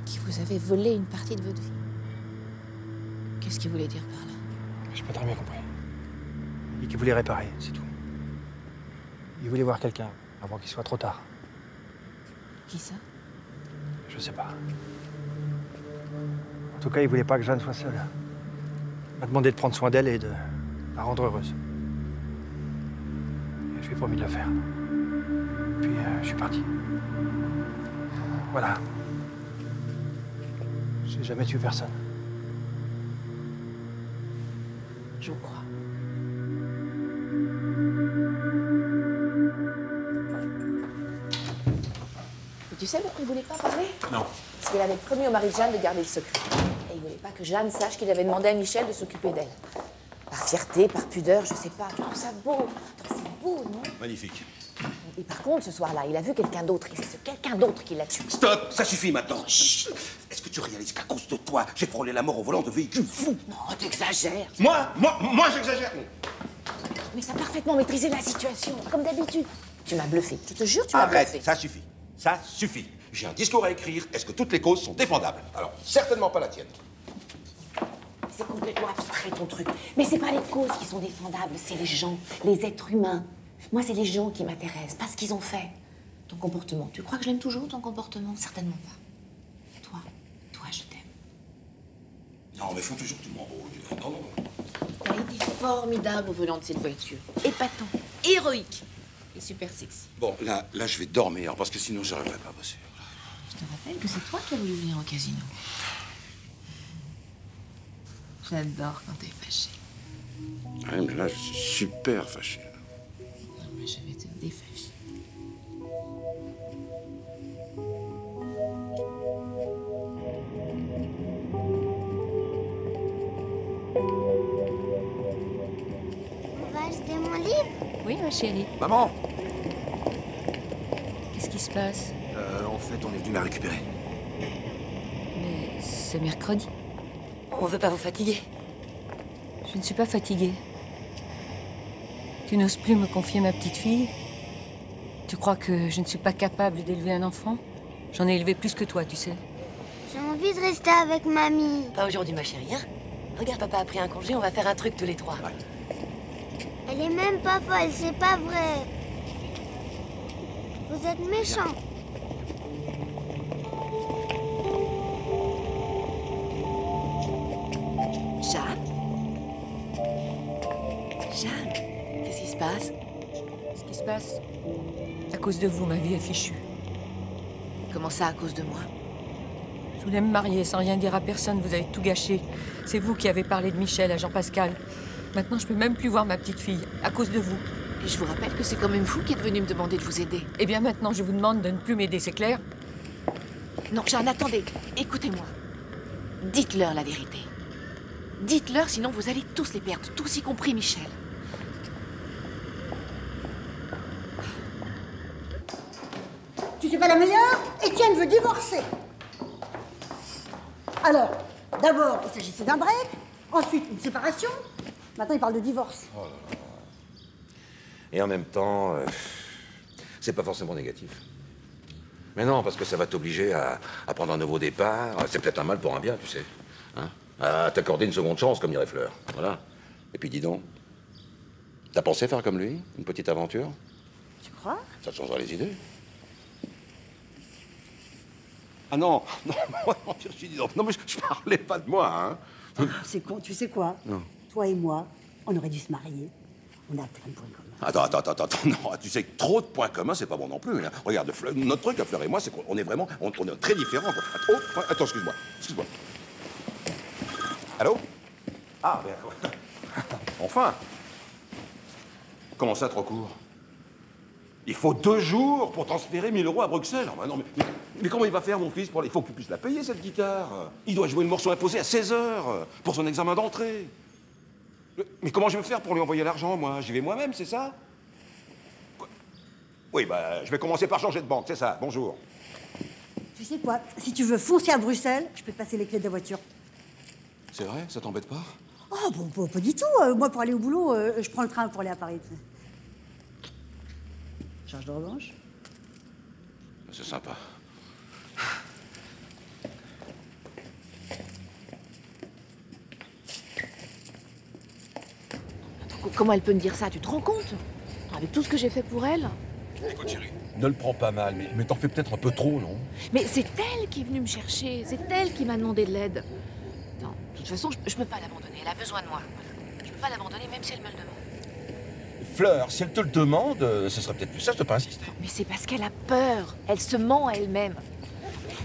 Qui vous avez volé une partie de votre vie? Qu'est-ce qu'il voulait dire par là? J'ai pas très bien compris. Il dit qu'il voulait réparer, c'est tout. Il voulait voir quelqu'un avant qu'il soit trop tard. Qui ça? Je sais pas. En tout cas, il voulait pas que Jeanne soit seule. Il m'a demandé de prendre soin d'elle et de la rendre heureuse. Et je lui ai promis de le faire. Puis je suis parti. Voilà. J'ai jamais tué personne. Je vous crois. Et tu sais pourquoi il voulait pas parler? Non. Parce qu'il avait promis au mari de Jeanne de garder le secret. Et il voulait pas que Jeanne sache qu'il avait demandé à Michel de s'occuper d'elle. Par fierté, par pudeur, je sais pas. Je trouve ça beau. C'est beau, non? Magnifique. Et par contre, ce soir-là, il a vu quelqu'un d'autre. Et c'est ce quelqu'un d'autre qui l'a tué. Stop! Ça suffit maintenant! Chut! Est-ce que tu réalises qu'à cause de toi, j'ai frôlé la mort au volant de véhicules fous? Non, t'exagères. Moi, j'exagère! Mais t'as parfaitement maîtrisé la situation, comme d'habitude. Tu m'as bluffé. Je te jure, tu m'as bluffé. Arrête! Ça suffit. Ça suffit. J'ai un discours à écrire. Est-ce que toutes les causes sont défendables? Alors, certainement pas la tienne. C'est complètement abstrait, ton truc. Mais c'est pas les causes qui sont défendables, c'est les gens, les êtres humains. Moi, c'est les gens qui m'intéressent, pas ce qu'ils ont fait. Ton comportement. Tu crois que je l'aime toujours, ton comportement? Certainement pas. Toi, Non, mais faut toujours tout m'embrouiller. Non, non. T'as été formidable au volant de cette voiture. Épatant, héroïque et super sexy. Bon, là, je vais dormir, parce que sinon, j'arriverai pas à bosser. Je te rappelle que c'est toi qui as voulu venir au casino. J'adore quand t'es fâché. Ouais, mais là, je suis super fâché. Non, mais je vais te défâcher. On va acheter mon livre? Oui, ma chérie. Maman! Qu'est-ce qui se passe? En fait, on est venu la récupérer. Mais c'est mercredi. On veut pas vous fatiguer. Je ne suis pas fatiguée. Tu n'oses plus me confier ma petite fille? Tu crois que je ne suis pas capable d'élever un enfant? J'en ai élevé plus que toi, tu sais. J'ai envie de rester avec mamie. Pas aujourd'hui, ma chérie, hein? Regarde, papa a pris un congé, on va faire un truc tous les trois. Elle est même pas folle, c'est pas vrai. Vous êtes méchants. Jeanne? Jeanne, qu'est-ce qui se passe? Ce qui se passe, à cause de vous, ma vie est fichue. Comment ça, à cause de moi? Je voulais me marier sans rien dire à personne, vous avez tout gâché. C'est vous qui avez parlé de Michel à Jean-Pascal. Maintenant, je peux même plus voir ma petite fille, à cause de vous. Et je vous rappelle que c'est quand même vous qui êtes venu me demander de vous aider. Eh bien, maintenant, je vous demande de ne plus m'aider, c'est clair? Non, Jeanne, attendez. Écoutez-moi. Dites-leur la vérité. Dites-leur, sinon vous allez tous les perdre, tous y compris Michel. Tu sais pas la meilleure? Étienne veut divorcer. Alors, d'abord, il s'agissait d'un break, ensuite une séparation. Maintenant, il parle de divorce. Oh là là. Et en même temps, c'est pas forcément négatif. Mais non, parce que ça va t'obliger à prendre un nouveau départ. C'est peut-être un mal pour un bien, tu sais. Hein, à t'accorder une seconde chance, comme dirait Fleur. Voilà. Et puis dis donc, t'as pensé faire comme lui? Une petite aventure? Tu crois? Ça te changera les idées. Ah non, non, Virginie, non, mais je parlais pas de moi, hein. C'est con, tu sais quoi? Non. Toi et moi, on aurait dû se marier. On a plein de points communs. Attends, non, tu sais que trop de points communs, c'est pas bon non plus. Hein. Regarde, notre truc à Fleur et moi, c'est qu'on est vraiment, on est très différents. Quoi. Oh, attends, excuse-moi. Allô? Ah, ben, enfin. Comment ça, trop court? Il faut 2 jours pour transférer 1 000 € à Bruxelles. Oh, bah non, mais comment il va faire, mon fils? Il faut qu'il puisse la payer, cette guitare. Il doit jouer une morceau imposée à 16 heures pour son examen d'entrée. Mais comment je vais faire pour lui envoyer l'argent, moi? J'y vais moi-même, c'est ça? Quoi? Oui, bah, je vais commencer par changer de banque, c'est ça. Bonjour. Tu sais quoi? Si tu veux foncer à Bruxelles, je peux te passer les clés de la voiture. C'est vrai? Ça t'embête pas? Oh, bon, pas du tout. Moi, pour aller au boulot, je prends le train pour aller à Paris. Charge de revanche? C'est sympa. Comment elle peut me dire ça? Tu te rends compte? Avec tout ce que j'ai fait pour elle? Écoute, chérie, ne le prends pas mal, mais t'en fais peut-être un peu trop, non? Mais c'est elle qui est venue me chercher. C'est elle qui m'a demandé de l'aide. Non, de toute façon, je peux pas l'abandonner. Elle a besoin de moi. Voilà. Je peux pas l'abandonner, même si elle me le demande. Fleur, si elle te le demande, ce serait peut-être plus ça, je peux pas insister. Mais c'est parce qu'elle a peur. Elle se ment à elle-même.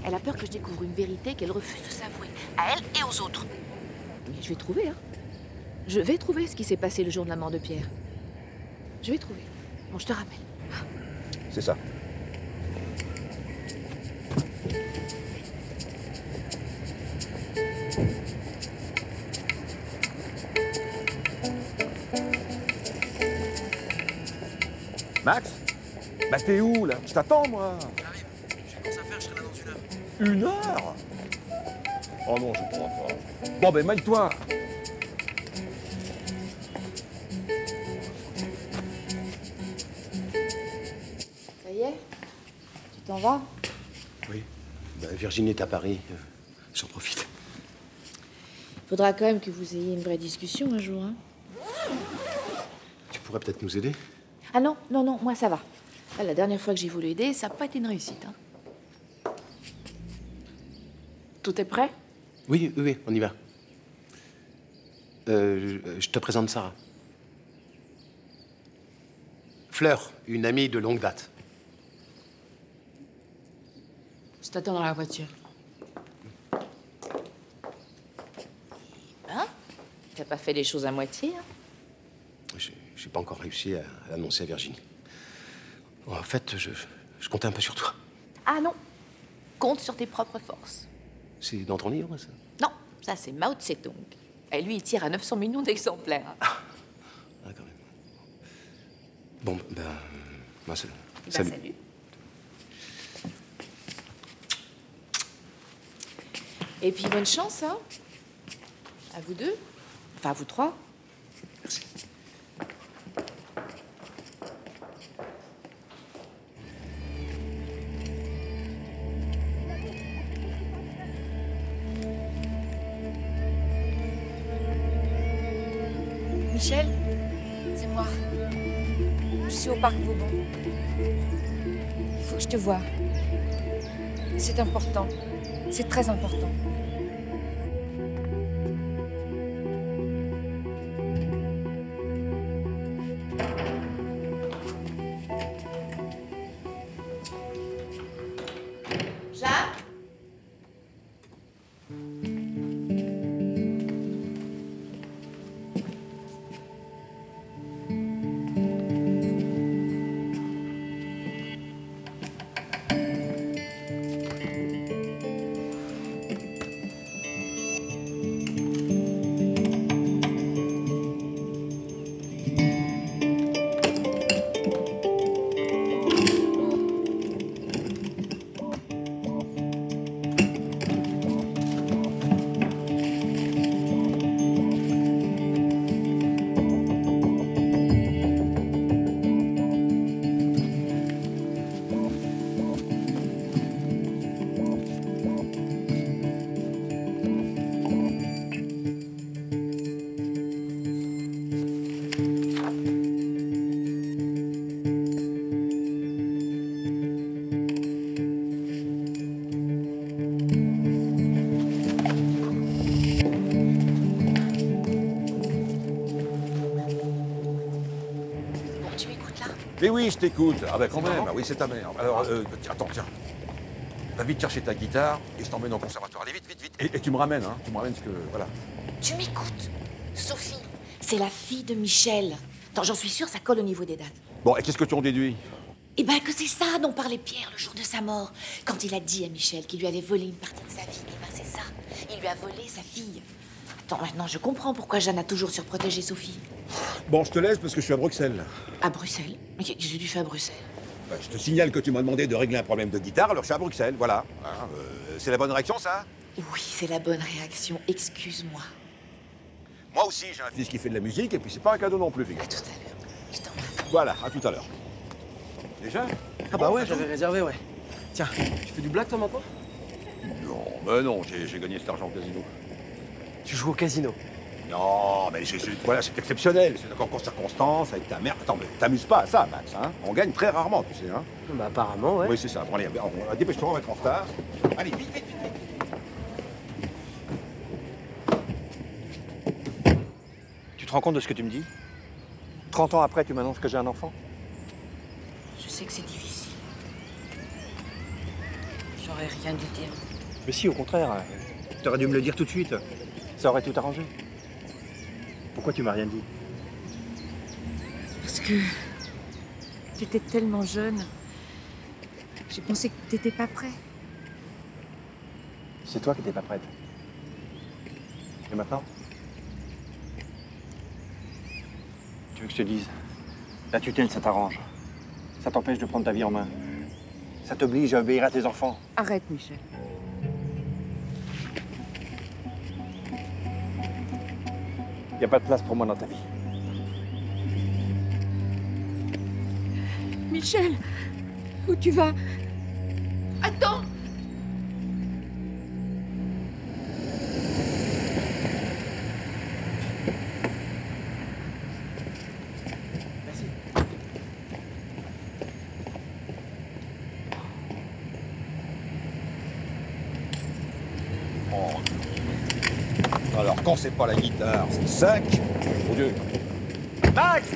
Elle a peur que je découvre une vérité qu'elle refuse de s'avouer. À elle et aux autres. Mais je vais trouver, hein. Je vais trouver ce qui s'est passé le jour de la mort de Pierre. Je vais trouver. Bon, je te rappelle. C'est ça. Max? Bah t'es où, là? Je t'attends, moi. J'arrive. J'ai commencé à faire, je serai là dans 1 heure. 1 heure? Oh non, je comprends pas. Bon, ben, maille-toi. Ça y est? Tu t'en vas? Oui. Ben, Virginie est à Paris. J'en profite. Faudra quand même que vous ayez une vraie discussion un jour, hein. Tu pourrais peut-être nous aider? Ah non, moi ça va. Là, la dernière fois que j'ai voulu aider, ça n'a pas été une réussite, hein. Tout est prêt? Oui, on y va. Je te présente Sarah. Fleur, une amie de longue date. Je t'attends dans la voiture. Hein? T'as pas fait les choses à moitié, hein? J'ai pas encore réussi à l'annoncer à Virginie. En fait, je comptais un peu sur toi. Ah non. Compte sur tes propres forces. C'est dans ton livre, ça? Non, ça c'est Mao Tse-tung. Et lui, il tire à 900 millions d'exemplaires. Ah, quand même. Bon, salut. Salut. Et puis bonne chance, hein? À vous deux. Enfin, à vous trois. Merci. Michel, c'est moi. Je suis au parc Vauban. Il faut que je te voie. C'est important. C'est très important. Jacques? Mais oui, je t'écoute. Ah ben quand même, ah oui, c'est ta mère. Alors, attends, tiens. Va vite chercher ta guitare et je t'emmène au conservatoire. Allez, vite, vite, vite. Et tu me ramènes, hein. Tu me ramènes ce que... Voilà. Tu m'écoutes? Sophie, c'est la fille de Michel. Attends, j'en suis sûre, ça colle au niveau des dates. Bon, et qu'est-ce que tu en déduis? Eh ben que c'est ça dont parlait Pierre le jour de sa mort. Quand il a dit à Michel qu'il lui avait volé une partie de sa vie. Eh ben c'est ça. Il lui a volé sa fille. Attends, maintenant je comprends pourquoi Jeanne a toujours surprotégé Sophie. Bon, je te laisse parce que je suis à Bruxelles. À Bruxelles? Mais qu'est-ce que tu fais à Bruxelles? Bah, je te signale que tu m'as demandé de régler un problème de guitare, alors je suis à Bruxelles, voilà. Hein, c'est la bonne réaction, ça? Oui, c'est la bonne réaction. Excuse-moi. Moi aussi, j'ai un fils qui fait de la musique, et puis c'est pas un cadeau non plus, figure. À tout à l'heure. Je t'embrasse. Voilà, à tout à l'heure. Déjà? Ah bah ouais, j'avais réservé, ouais. Tiens, tu fais du black toi maintenant? Non, mais non, j'ai gagné cet argent au casino. Tu joues au casino? Non, mais voilà, c'est exceptionnel, c'est un concours circonstance avec ta mère. Attends, mais t'amuses pas à ça, Max, hein? On gagne très rarement, tu sais, hein? Bah apparemment, ouais. Oui, c'est ça. Bon, allez, dépêche-toi, on va être en retard. Allez, vite, vite, vite, vite. Tu te rends compte de ce que tu me dis? 30 ans après, tu m'annonces que j'ai un enfant? Je sais que c'est difficile. J'aurais rien dû dire. Mais si, au contraire. T'aurais dû me le dire tout de suite. Ça aurait tout arrangé. Pourquoi tu m'as rien dit? Parce que t'étais tellement jeune. J'ai pensé que t'étais pas prêt. C'est toi qui n'étais pas prête. Et maintenant? Tu veux que je te dise? La tutelle, ça t'arrange. Ça t'empêche de prendre ta vie en main. Ça t'oblige à obéir à tes enfants. Arrête, Michel. Il n'y a pas de place pour moi dans ta vie. Michel, où tu vas? Attends! Merci. Alors, quand c'est pas la guitare, c'est sec. Mon Dieu. Max!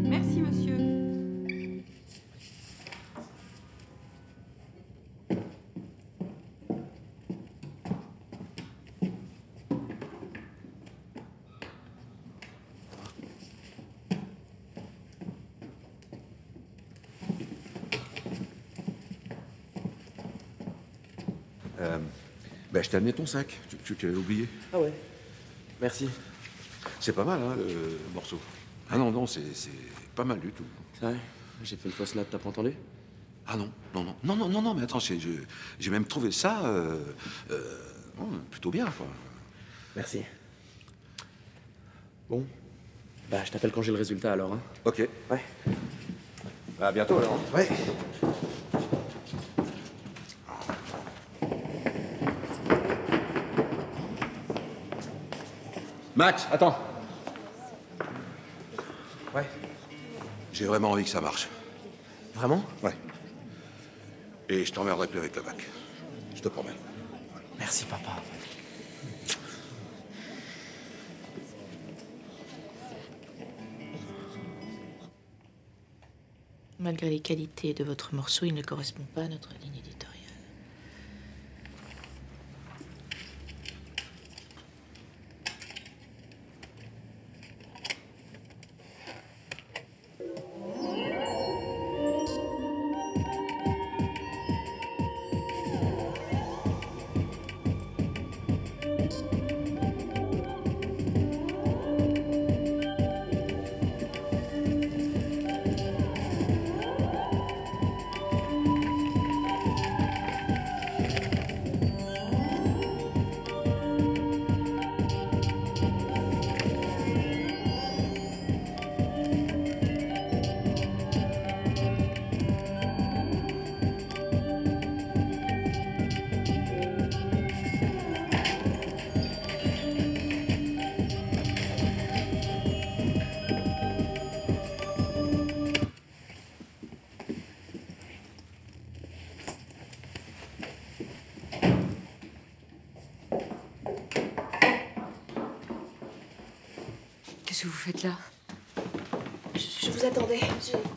Merci, monsieur. Ben, je t'ai amené ton sac. Tu l'avais oublié. Ah ouais. Merci. C'est pas mal, hein, le morceau. Ah non, non, c'est pas mal du tout. C'est vrai? J'ai fait une fausse note, t'as pas entendu? Ah non, non, mais attends, j'ai même trouvé ça plutôt bien, quoi. Merci. Bon. Bah, je t'appelle quand j'ai le résultat, alors, hein. Ok. Ouais. À bientôt, alors. Ouais. Max, attends. Ouais. J'ai vraiment envie que ça marche. Vraiment? Ouais. Et je t'emmerderai plus avec le bac. Je te promets. Merci, papa. Malgré les qualités de votre morceau, il ne correspond pas à notre ligne éditoriale. Qu'est-ce que vous faites là? Je vous attendais.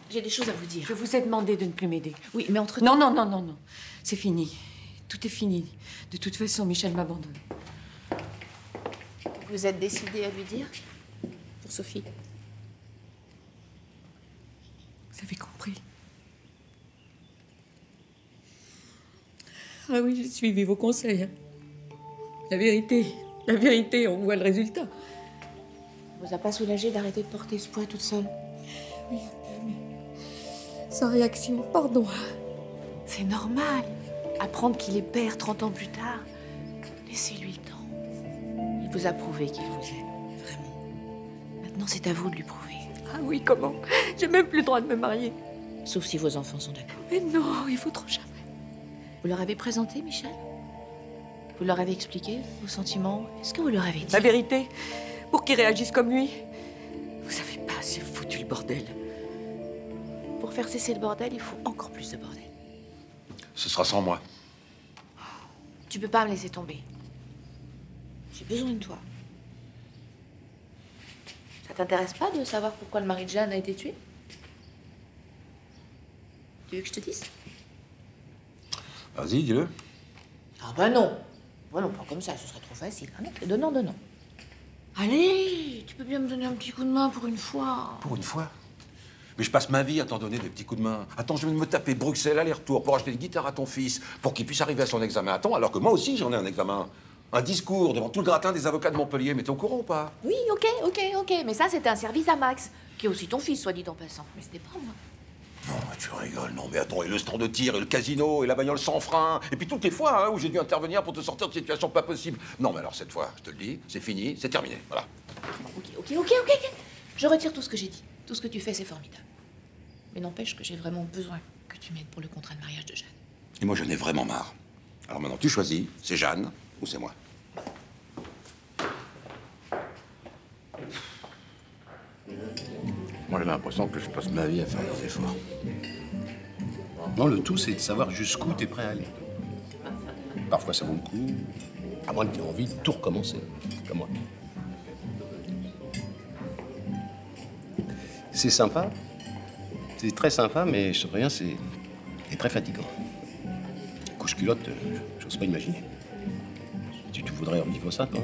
J'ai des choses à vous dire. Je vous ai demandé de ne plus m'aider. Oui, mais entre... Non, non, non, non, non. C'est fini. Tout est fini. De toute façon, Michel m'abandonne. Vous êtes décidée à lui dire? Pour Sophie? Vous avez compris? Ah oui, j'ai suivi vos conseils. Hein. La vérité, on voit le résultat. Vous a pas soulagé d'arrêter de porter ce poids toute seule? Oui, mais sans réaction, pardon. C'est normal. Apprendre qu'il est père 30 ans plus tard, laissez-lui le temps. Il vous a prouvé qu'il vous aime, vraiment. Maintenant, c'est à vous de lui prouver. Ah oui, comment? J'ai même plus le droit de me marier. Sauf si vos enfants sont d'accord. Mais non, il faut trop jamais. Vous leur avez présenté, Michel? Vous leur avez expliqué vos sentiments? Est-ce que vous leur avez dit? La vérité, pour qu'ils réagissent comme lui. Vous savez pas, c'est foutu le bordel. Pour faire cesser le bordel, il faut encore plus de bordel. Ce sera sans moi. Tu peux pas me laisser tomber. J'ai besoin de toi. Ça t'intéresse pas de savoir pourquoi le mari de Jeanne a été tué? Tu veux que je te dise? Vas-y, dis-le. Ah bah non. Bah non, pas comme ça, ce serait trop facile. Ah non, c'est donnant, donnant. Allez, tu peux bien me donner un petit coup de main pour une fois. Pour une fois? Mais je passe ma vie à t'en donner des petits coups de main. Attends, je vais me taper Bruxelles aller-retour pour acheter une guitare à ton fils, pour qu'il puisse arriver à son examen à temps, alors que moi aussi j'en ai un examen. Un discours devant tout le gratin des avocats de Montpellier, mais t'es au courant ou pas? Oui, ok. Mais ça, c'était un service à Max, qui est aussi ton fils, soit dit en passant. Mais c'était pas moi. Non, mais tu rigoles, non, mais attends, et le stand de tir, et le casino, et la bagnole sans frein, et puis toutes les fois où j'ai dû intervenir pour te sortir de situation pas possible. Non, mais alors cette fois, je te le dis, c'est fini, c'est terminé, voilà. Ok. Je retire tout ce que j'ai dit. Tout ce que tu fais, c'est formidable. Mais n'empêche que j'ai vraiment besoin que tu m'aides pour le contrat de mariage de Jeanne. Et moi, j'en ai vraiment marre. Alors maintenant, tu choisis, c'est Jeanne ou c'est moi. Moi, j'ai l'impression que je passe ma vie à faire des efforts. Non, le tout, c'est de savoir jusqu'où t'es prêt à aller. Parfois, ça vaut le coup, à moins que t'aies envie de tout recommencer, comme moi. C'est sympa. C'est très sympa, mais je sais rien, c'est très fatigant. Couche-culotte, j'ose pas imaginer. Tu voudrais revivre ça, toi?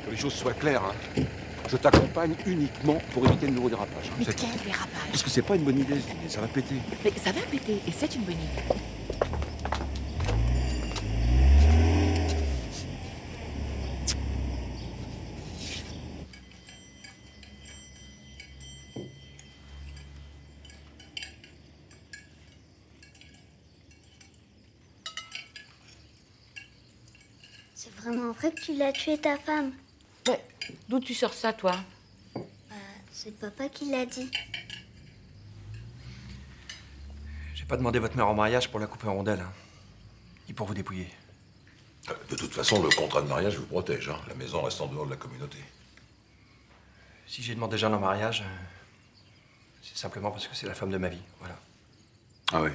Que les choses soient claires, hein. Je t'accompagne uniquement pour éviter de nouveaux dérapages. Mais quel dérapage? Parce que c'est pas une bonne idée, ça va péter. Mais ça va péter, et c'est une bonne idée. C'est vraiment vrai que tu l'as tué ta femme? Ouais. D'où tu sors ça, toi? C'est papa qui l'a dit. J'ai pas demandé votre mère en mariage pour la couper en rondelles, hein. Ni pour vous dépouiller. De toute façon, le contrat de mariage vous protège, hein. La maison reste en dehors de la communauté. Si j'ai demandé Jeanne en mariage, c'est simplement parce que c'est la femme de ma vie, voilà. Ah oui.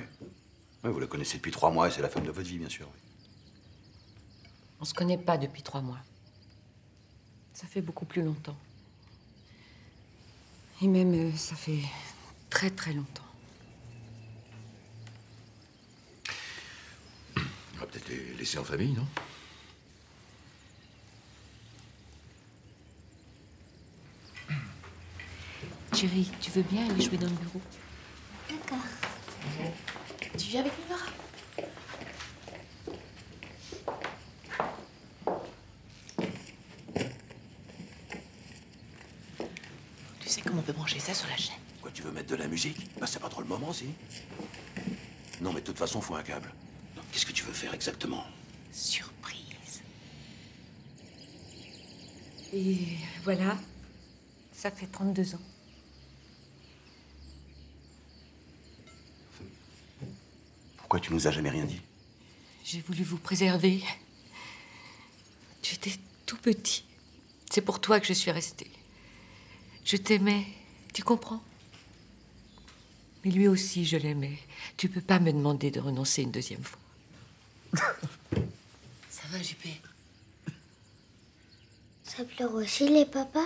Oui, vous la connaissez depuis 3 mois et c'est la femme de votre vie, bien sûr. Oui. On se connaît pas depuis 3 mois. Ça fait beaucoup plus longtemps. Et même, ça fait très très longtemps. On va peut-être les laisser en famille, non? Chérie, tu veux bien aller jouer dans le bureau? D'accord. Tu viens avec nous, Laura? Tu sais comment on peut brancher ça sur la chaîne? Quoi, tu veux mettre de la musique? Bah, c'est pas trop le moment, si. Non, mais de toute façon, faut un câble. Qu'est-ce que tu veux faire exactement? Surprise. Et voilà, ça fait 32 ans. Pourquoi tu nous as jamais rien dit? J'ai voulu vous préserver. Tu étais tout petit. C'est pour toi que je suis restée. Je t'aimais, tu comprends? Mais lui aussi, je l'aimais. Tu peux pas me demander de renoncer une deuxième fois. Ça va, JP? Ça pleure aussi, les papas?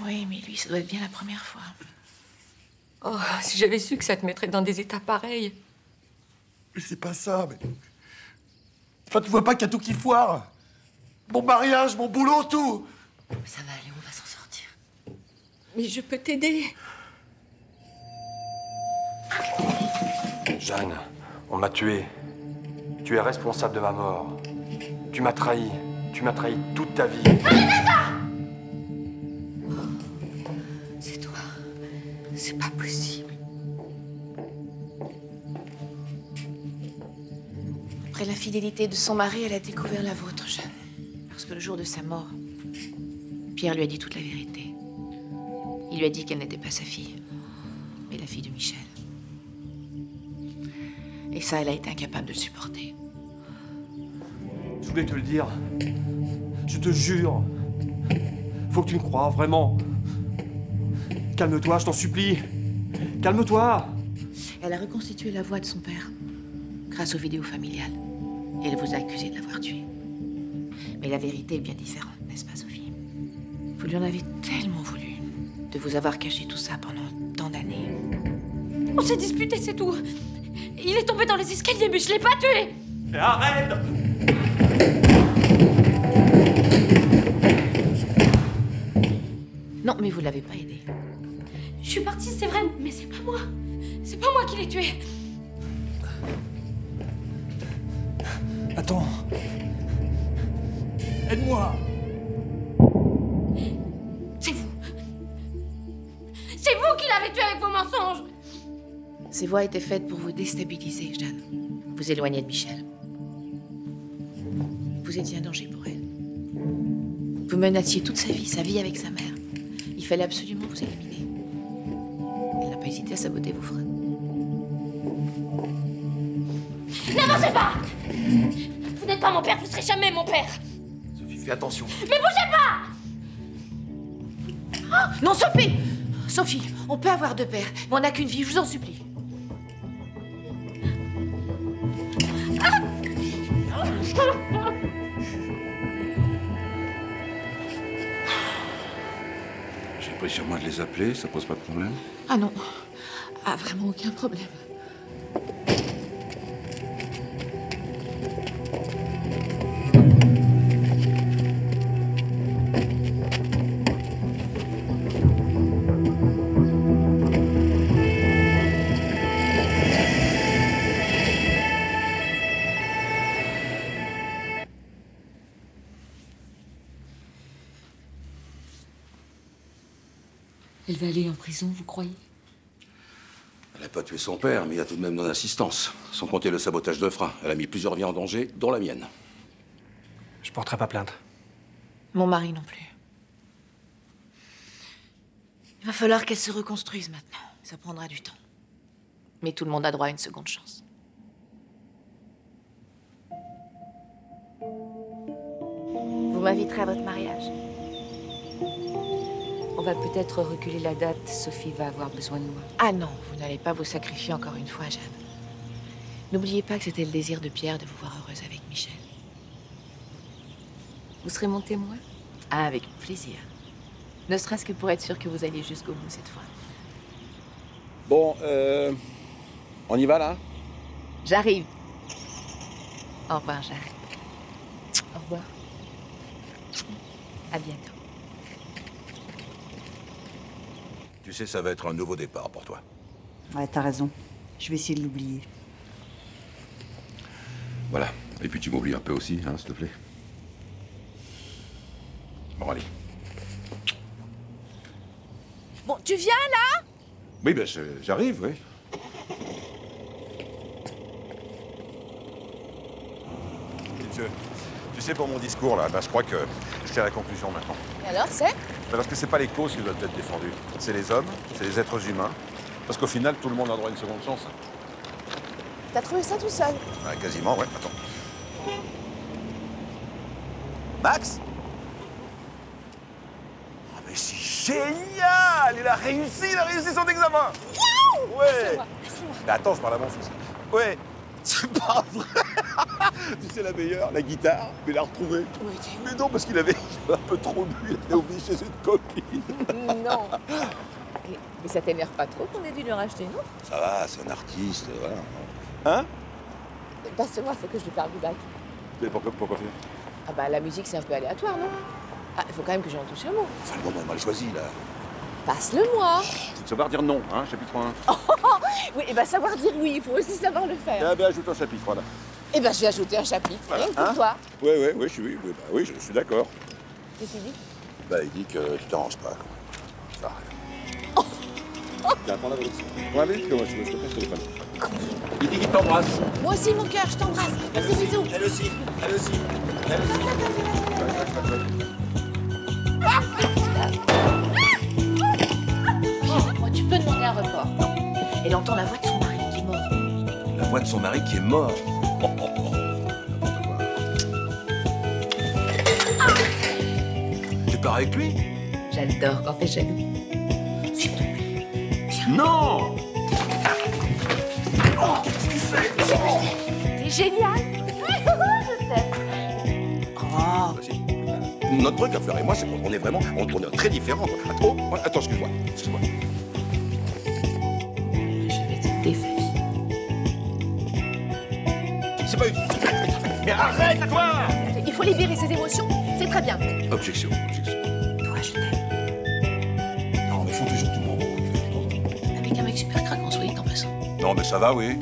Oui, mais lui, ça doit être bien la première fois. Oh, si j'avais su que ça te mettrait dans des états pareils. Mais c'est pas ça, mais... Enfin, tu vois pas qu'il y a tout qui foire? Mon mariage, mon boulot, tout! Ça va aller, on va s'en sortir. Mais je peux t'aider. Jeanne, on m'a tué. Tu es responsable de ma mort. Tu m'as trahi. Tu m'as trahi toute ta vie. C'est toi. C'est pas possible. Après l'infidélité de son mari, elle a découvert la vôtre, Jeanne. Parce que le jour de sa mort, Pierre lui a dit toute la vérité. Il lui a dit qu'elle n'était pas sa fille, mais la fille de Michel. Et ça, elle a été incapable de le supporter. Je voulais te le dire. Je te jure. Faut que tu me crois, vraiment. Calme-toi, je t'en supplie. Calme-toi. Elle a reconstitué la voix de son père grâce aux vidéos familiales. Et elle vous a accusé de l'avoir tué. Mais la vérité est bien différente, n'est-ce pas, Sophie? Vous lui en avez tellement voulu de vous avoir caché tout ça pendant tant d'années. On s'est disputé, c'est tout. Il est tombé dans les escaliers, mais je l'ai pas tué. Mais arrête! Non, mais vous l'avez pas aidé. Je suis partie, c'est vrai, mais c'est pas moi. C'est pas moi qui l'ai tué. Attends. Aide-moi. C'est vous. C'est vous qui l'avez tué avec vos mensonges. Ces voix étaient faites pour vous déstabiliser, Jeanne. Vous éloigner de Michel. Vous étiez un danger pour elle. Vous menaciez toute sa vie avec sa mère. Il fallait absolument vous éliminer. Elle n'a pas hésité à saboter vos freins. N'avancez pas! Vous n'êtes pas mon père, vous serez jamais mon père! Sophie, fais attention. Mais bougez pas! Oh, non, Sophie! Sophie, on peut avoir deux pères, mais on n'a qu'une vie, je vous en supplie. J'ai pris sur moi de les appeler, ça pose pas de problème? Ah non, ah, vraiment aucun problème. Elle va aller en prison, vous croyez? Elle n'a pas tué son père, mais il y a tout de même non-assistance. Sans compter le sabotage de frein. Elle a mis plusieurs vies en danger, dont la mienne. Je porterai pas plainte. Mon mari non plus. Il va falloir qu'elle se reconstruise maintenant. Ça prendra du temps. Mais tout le monde a droit à une seconde chance. Vous m'inviterez à votre mariage. On va peut-être reculer la date. Sophie va avoir besoin de moi. Ah non, vous n'allez pas vous sacrifier encore une fois, Jeanne. N'oubliez pas que c'était le désir de Pierre de vous voir heureuse avec Michel. Vous serez mon témoin? Ah, avec plaisir. Ne serait-ce que pour être sûr que vous alliez jusqu'au bout cette fois. Bon, on y va là? J'arrive. Au revoir, Jeanne. Au revoir. À bientôt. Tu sais, ça va être un nouveau départ pour toi. Ouais, t'as raison. Je vais essayer de l'oublier. Voilà. Et puis tu m'oublies un peu aussi, hein, s'il te plaît. Bon, allez. Bon, tu viens là? Oui, ben j'arrive, oui. Tu sais, pour mon discours, là, je crois que je tiens à la conclusion maintenant. Et alors, c'est? Parce que c'est pas les causes qui doivent être défendues. C'est les hommes, c'est les êtres humains. Parce qu'au final, tout le monde a droit à une seconde chance. T'as trouvé ça tout seul? Ouais, quasiment, ouais. Attends. Max? Ah mais c'est génial! Il a réussi son examen! Ouais! Mais attends, je parle à mon fils. Ouais! C'est pas vrai! Tu sais, la meilleure, la guitare, mais il l'a retrouvée. Oui, mais non, parce qu'il avait un peu trop bu, il était oublié chez une copine. Non. Mais ça t'énerve pas trop qu'on ait dû lui racheter une autre? Ça va, c'est un artiste, voilà. Hein? Passe-moi, faut que je lui parle du bac. Mais pourquoi faire? Ah bah la musique c'est un peu aléatoire, non? Ah, il faut quand même que j'en touche un mot. Enfin, le moment est mal choisi, là. Passe-le-moi. Faut savoir dire non, hein, chapitre 1. Oui, et bah savoir dire oui, il faut aussi savoir le faire. Eh ben, ajoute un chapitre, voilà. Eh ben je vais ajouter un chapitre, Voilà, rien que pour toi. Oui, je suis d'accord. Qu'est-ce qu'il dit? Bah, il dit que tu t'arranges pas, quand même. Ça arrive. Tiens, prends la valise. Prends la valise, que moi, je te passe le téléphone. Il dit qu'il t'embrasse. Moi aussi, mon cœur, je t'embrasse. Vas-y, bisous. Elle aussi, elle aussi, elle aussi. Moi, tu peux demander un report. Elle entend la voix de son mari qui est mort. La voix de son mari qui est mort. Tu pars avec lui? J'adore quand t'es jaloux. S'il te plaît. Non! Oh, qu'est-ce que tu fais? T'es génial. Je t'aime. Oh. Notre truc à Fleur et moi, c'est qu'on est vraiment on est très différents. Attends, excuse-moi. Je vais te arrête, toi! Il faut libérer ses émotions, c'est très bien. Objection, objection. Toi, je t'aime. Non, mais faut toujours tout le monde. Avec un mec super craquant, soit dit en passant. Non, mais ça va, oui.